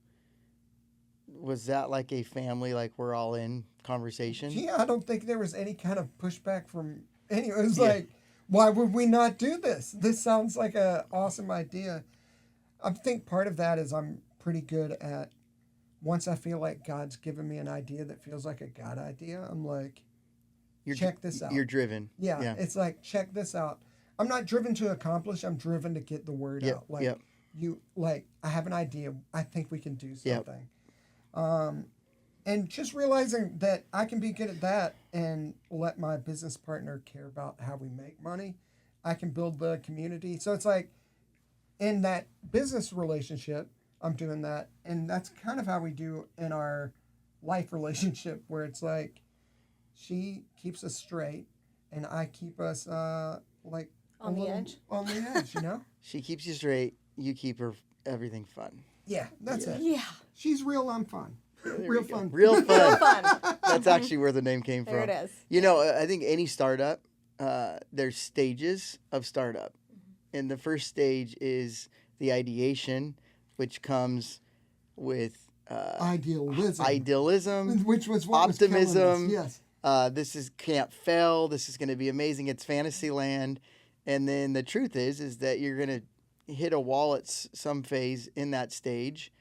Speaker 1: was that like a family, like we're all in conversation?
Speaker 2: Yeah, I don't think there was any kind of pushback from anyone. It was
Speaker 1: Yeah.
Speaker 2: like, why would we not do this? This sounds like an awesome idea. I think part of that is I'm pretty good at, once I feel like God's given me an idea that feels like a God idea, I'm like, check this out.
Speaker 1: You're driven.
Speaker 2: Yeah, it's like, check this out. I'm not driven to accomplish. I'm driven to get the word
Speaker 1: Yep,
Speaker 2: out. Like,
Speaker 1: yep.
Speaker 2: you like, I have an idea. I think we can do
Speaker 1: Yep.
Speaker 2: something. And just realizing that I can be good at that and let my business partner care about how we make money. I can build the community. So it's like in that business relationship, I'm doing that. And that's kind of how we do in our life relationship, where it's like she keeps us straight and I keep us like
Speaker 4: On the edge.
Speaker 2: On the edge, you know?
Speaker 1: She keeps you straight. You keep her everything fun.
Speaker 2: Yeah, that's it.
Speaker 4: Yeah.
Speaker 2: She's real, I'm fun.
Speaker 1: There
Speaker 2: Real
Speaker 1: we go.
Speaker 2: fun.
Speaker 1: Real fun.
Speaker 4: Fun.
Speaker 1: That's actually where the name came
Speaker 4: There
Speaker 1: from.
Speaker 4: it is.
Speaker 1: You know, I think any startup, there's stages of startup. And the first stage is the ideation, which comes with idealism,
Speaker 2: which was what
Speaker 1: optimism.
Speaker 2: Was killing us. Yes.
Speaker 1: This can't fail. This is going to be amazing. It's fantasy land. And then the truth is that you're going to hit a wall at some phase in that stage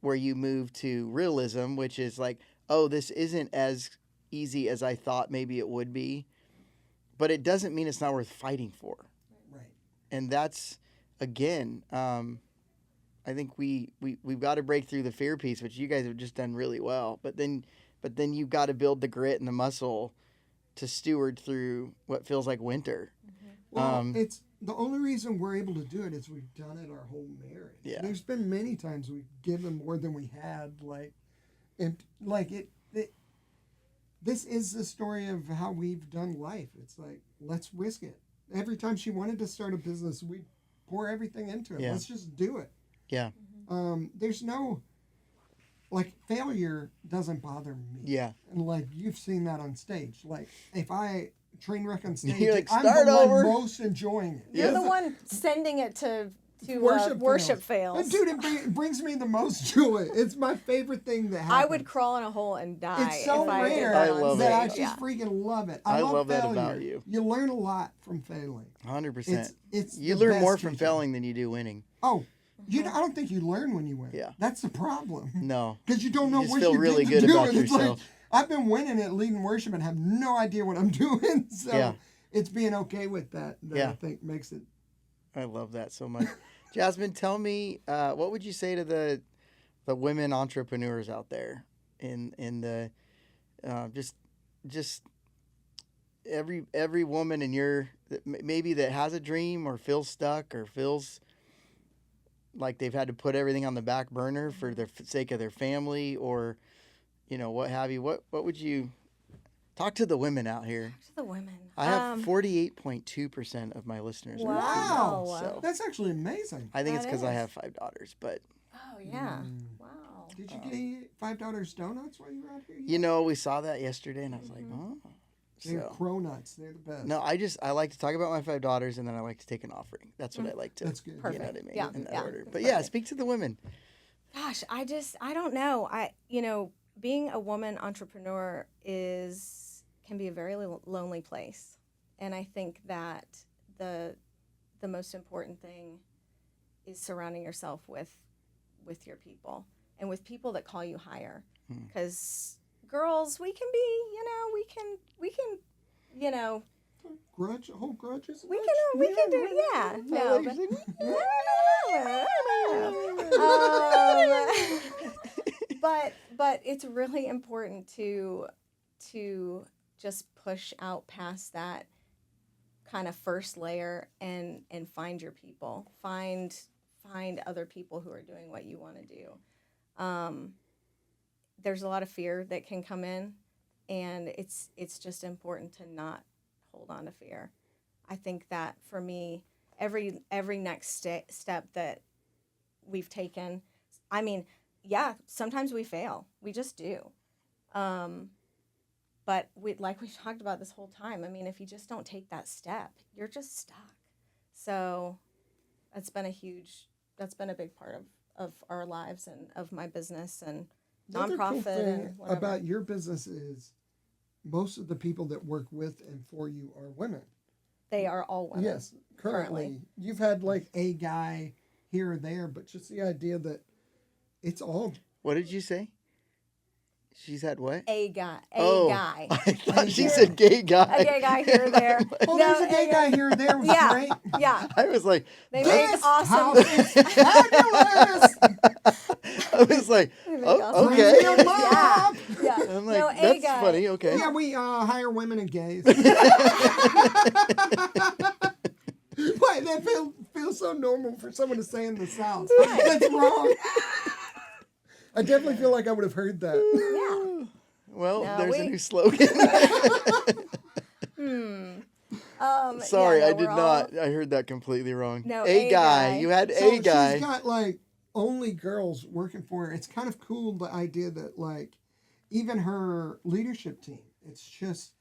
Speaker 1: where you move to realism, which is like, oh, this isn't as easy as I thought maybe it would be. But it doesn't mean it's not worth fighting for.
Speaker 2: Right.
Speaker 1: And that's, again, I think we've got to break through the fear piece, which you guys have just done really well. But then you've got to build the grit and the muscle to steward through what feels like winter.
Speaker 2: Well, it's the only reason we're able to do it is we've done it our whole marriage.
Speaker 1: Yeah.
Speaker 2: There's been many times we've given more than we had, this is the story of how we've done life. It's like, let's risk it. Every time she wanted to start a business, we pour everything into it.
Speaker 1: Yeah.
Speaker 2: Let's just do it.
Speaker 1: Yeah.
Speaker 2: There's no, failure doesn't bother me.
Speaker 1: Yeah.
Speaker 2: And you've seen that on stage. If I train wreck on stage,
Speaker 1: You're like,
Speaker 2: I'm
Speaker 1: "Start
Speaker 2: the
Speaker 1: over."
Speaker 2: one most enjoying it.
Speaker 4: You're the one sending it to worship fails.
Speaker 2: And dude, it brings me the most joy. It's my favorite thing that happens.
Speaker 4: I would crawl in a hole and die.
Speaker 2: It's so
Speaker 4: if I did
Speaker 2: rare
Speaker 4: that
Speaker 1: I
Speaker 4: on
Speaker 1: love
Speaker 2: that I
Speaker 4: stage.
Speaker 2: just freaking love it.
Speaker 1: I
Speaker 2: love
Speaker 1: love that
Speaker 2: failure.
Speaker 1: about you.
Speaker 2: You learn a lot from failing.
Speaker 1: 100%.
Speaker 2: It's
Speaker 1: You
Speaker 2: the
Speaker 1: learn
Speaker 2: best
Speaker 1: more from
Speaker 2: teacher.
Speaker 1: failing than you do winning.
Speaker 2: Oh, I don't think you learn when you win.
Speaker 1: Yeah.
Speaker 2: That's the problem.
Speaker 1: No.
Speaker 2: Because you don't know
Speaker 1: You just
Speaker 2: what
Speaker 1: feel
Speaker 2: you're
Speaker 1: really
Speaker 2: getting
Speaker 1: good
Speaker 2: to do.
Speaker 1: about
Speaker 2: And it's like,
Speaker 1: yourself.
Speaker 2: I've been winning at leading worship and have no idea what I'm doing. So
Speaker 1: Yeah.
Speaker 2: it's being okay with that
Speaker 1: Yeah.
Speaker 2: I think makes it.
Speaker 1: I love that so much. Jasmine, tell me, what would you say to the women entrepreneurs out there in the just every woman in your maybe that has a dream or feels stuck or feels like they've had to put everything on the back burner for the sake of their family or what have you? What would you talk to the women out here?
Speaker 4: To the women.
Speaker 1: I have 48.2% of my listeners. are
Speaker 2: Wow.
Speaker 1: female, so
Speaker 2: That's actually amazing.
Speaker 1: I think it's
Speaker 4: That
Speaker 1: because I
Speaker 4: is.
Speaker 1: have 5 daughters, but
Speaker 4: Oh yeah. Wow.
Speaker 2: Did you get $5 donuts while you were out here?
Speaker 1: we saw that yesterday, and I was like, oh.
Speaker 2: They're
Speaker 1: So
Speaker 2: cronuts. They're the best.
Speaker 1: no, I like to talk about my 5 daughters, and then I like to take an offering. That's what I like to.
Speaker 2: That's good.
Speaker 1: You know what I
Speaker 4: Perfect.
Speaker 1: mean?
Speaker 4: Yeah,
Speaker 1: In that
Speaker 4: yeah.
Speaker 1: order. But yeah, speak to the women.
Speaker 4: Gosh, I don't know. Being a woman entrepreneur can be a very lonely place. And I think that the most important thing is surrounding yourself with your people and with people that call you higher. Because girls, we can be,
Speaker 2: Hold grudges.
Speaker 4: we can do, yeah. No, but it's really important to just push out past that kind of first layer and find your people, find other people who are doing what you want to do. There's a lot of fear that can come in, and it's just important to not hold on to fear. I think that for me, every next step that we've taken, I mean, yeah, sometimes we fail. We just do. But like we've talked about this whole time, I mean, if you just don't take that step, you're just stuck. So that's been a big part of our lives and of my business and
Speaker 2: The other
Speaker 4: nonprofit
Speaker 2: cool thing
Speaker 4: and whatever.
Speaker 2: about your business is most of the people that work with and for you are women.
Speaker 4: They are all women.
Speaker 2: Yes, currently. You've had a guy here or there, but just the idea that it's all.
Speaker 1: What did you say? She's had what?
Speaker 4: A guy. A
Speaker 1: Oh,
Speaker 4: guy.
Speaker 1: I thought she
Speaker 2: guy.
Speaker 1: said gay guy.
Speaker 4: A gay guy here or there.
Speaker 2: Oh,
Speaker 4: No,
Speaker 2: there's a gay guy here or there. Was
Speaker 4: Yeah.
Speaker 2: great.
Speaker 4: Yeah.
Speaker 1: I was like,
Speaker 4: They
Speaker 2: This
Speaker 4: make awesome.
Speaker 2: house is fabulous.
Speaker 1: I was like,
Speaker 4: They make
Speaker 1: oh,
Speaker 4: awesome
Speaker 1: okay.
Speaker 2: Bring your
Speaker 4: Yeah.
Speaker 2: mom.
Speaker 4: Yeah.
Speaker 1: I'm like,
Speaker 4: No, A
Speaker 1: that's
Speaker 4: guy.
Speaker 1: funny. Okay.
Speaker 2: Yeah, we hire women and gays. Why that feels so normal for someone to say in the South? That's wrong. I definitely feel like I would have heard that.
Speaker 4: Yeah.
Speaker 1: Well,
Speaker 4: No,
Speaker 1: there's a
Speaker 4: we-
Speaker 1: new slogan. Sorry,
Speaker 4: yeah, no,
Speaker 1: I did
Speaker 4: we're
Speaker 1: not. I heard that completely wrong.
Speaker 4: No,
Speaker 1: a
Speaker 4: A
Speaker 1: guy.
Speaker 4: guy.
Speaker 1: You had
Speaker 2: So
Speaker 1: a guy.
Speaker 2: she's got like only girls working for her. It's kind of cool, the idea that like even her leadership team, it's just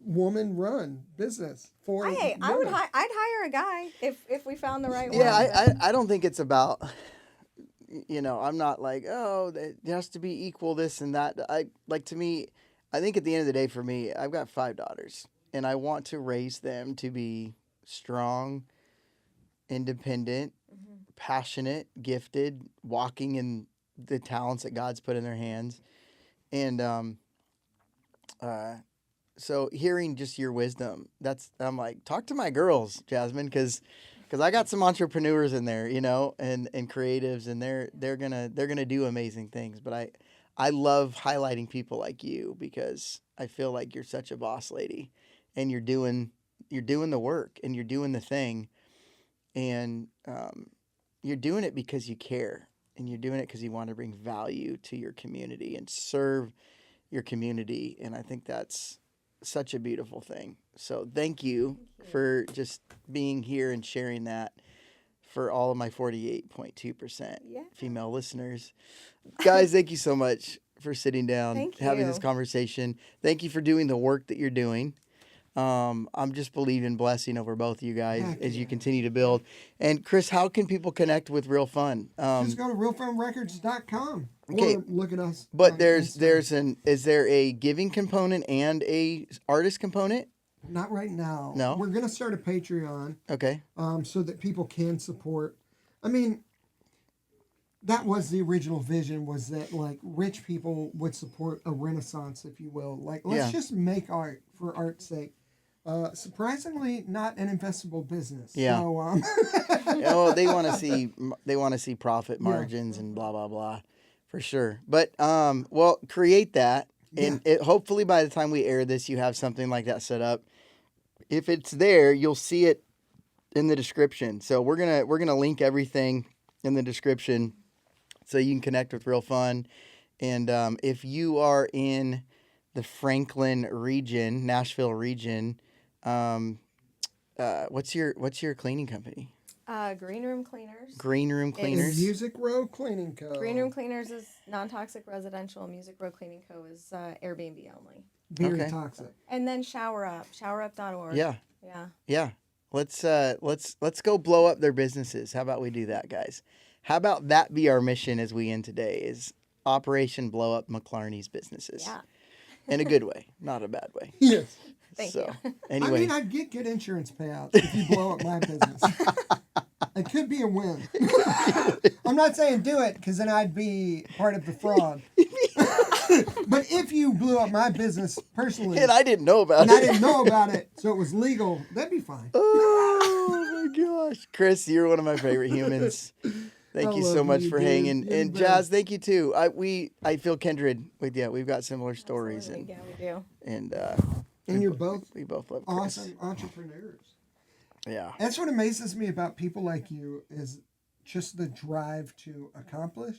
Speaker 2: woman run business for
Speaker 4: Hey, I would.
Speaker 2: women.
Speaker 4: I'd hire a guy if we found the right
Speaker 1: Yeah,
Speaker 4: one.
Speaker 1: I don't think it's about, I'm not like, oh, it has to be equal, this and that. To me, I think at the end of the day, for me, I've got 5 daughters, and I want to raise them to be strong, independent, passionate, gifted, walking in the talents that God's put in their hands. And so hearing just your wisdom, I'm like, talk to my girls, Jasmine, because I got some entrepreneurs in there, and creatives, and they're gonna do amazing things. But I love highlighting people like you, because I feel like you're such a boss lady, and you're doing the work, and you're doing the thing, and you're doing it because you care, and you're doing it because you want to bring value to your community and serve your community. And I think that's such a beautiful thing. So thank you for just being here and sharing that for all of my 48.2%
Speaker 4: Yeah.
Speaker 1: female listeners. Guys, thank you so much for sitting down,
Speaker 4: Thank
Speaker 1: having
Speaker 4: you.
Speaker 1: this conversation. Thank you for doing the work that you're doing. I'm just believing blessing over both of you guys
Speaker 2: Heck
Speaker 1: as you
Speaker 2: yeah.
Speaker 1: continue to build. And Chris, how can people connect with Real Fun?
Speaker 2: Just go to realfilmrecords.com
Speaker 1: Okay.
Speaker 2: or look at us.
Speaker 1: But
Speaker 2: on
Speaker 1: is
Speaker 2: Instagram.
Speaker 1: there a giving component and a artist component?
Speaker 2: Not right now.
Speaker 1: No?
Speaker 2: We're gonna start a Patreon,
Speaker 1: Okay.
Speaker 2: so that people can support. I mean, that was the original vision, was that like rich people would support a renaissance, if you will. Like, let's
Speaker 1: Yeah.
Speaker 2: just make art for art's sake. Surprisingly, not an investable business.
Speaker 1: Yeah.
Speaker 2: So,
Speaker 1: Oh, they want to see profit margins and blah blah blah, for sure. But well, create that, and hopefully by the time we air this, you have something like that set up. If it's there, you'll see it in the description. So we're gonna link everything in the description, so you can connect with Real Fun. And if you are in the Franklin region, Nashville region, what's your cleaning company?
Speaker 4: Green Room Cleaners.
Speaker 1: Green Room Cleaners.
Speaker 2: Music Row Cleaning Co.
Speaker 4: Green Room Cleaners is non-toxic residential. Music Row Cleaning Co. is Airbnb only.
Speaker 2: Very
Speaker 1: Okay.
Speaker 2: toxic.
Speaker 4: And then ShowerUp, showerup.org.
Speaker 1: Yeah,
Speaker 4: Yeah.
Speaker 1: yeah. Let's go blow up their businesses. How about we do that, guys? How about that be our mission as we end today? Is Operation Blow Up McClarney's businesses.
Speaker 4: Yeah.
Speaker 1: In a good way, not a bad way.
Speaker 2: Yes.
Speaker 4: Thank
Speaker 1: So,
Speaker 4: you.
Speaker 1: anyway,
Speaker 2: I mean, I'd get good insurance payouts if you blow up my business. It could be a win. I'm not saying do it, because then I'd be part of the fraud. But if you blew up my business personally,
Speaker 1: and I didn't know about
Speaker 2: and I
Speaker 1: it.
Speaker 2: didn't know about it, so it was legal, that'd be fine.
Speaker 1: Oh my gosh, Chris, you're one of my favorite humans. Thank
Speaker 2: I
Speaker 1: you so
Speaker 2: love
Speaker 1: much
Speaker 2: you,
Speaker 1: for
Speaker 2: dude.
Speaker 1: hanging,
Speaker 2: You're
Speaker 1: and
Speaker 2: the
Speaker 1: Jazz,
Speaker 2: best.
Speaker 1: thank you too. I feel kindred with you. We've got similar stories,
Speaker 4: Absolutely. Yeah, we do.
Speaker 2: And you're both
Speaker 1: we both love Chris.
Speaker 2: awesome entrepreneurs.
Speaker 1: Yeah,
Speaker 2: That's what amazes me about people like you, is just the drive to accomplish.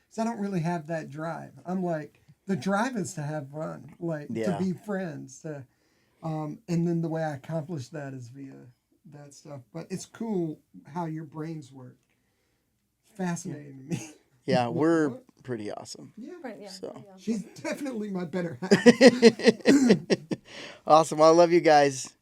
Speaker 2: Because I don't really have that drive. I'm like, the drive is to have fun, like
Speaker 1: Yeah.
Speaker 2: to be friends. And then the way I accomplish that is via that stuff. But it's cool how your brains work. Fascinating to me.
Speaker 1: yeah, we're pretty awesome.
Speaker 2: Yeah.
Speaker 4: Right, yeah.
Speaker 1: So.
Speaker 2: She's definitely my better half.
Speaker 1: Awesome. Well, I love you guys.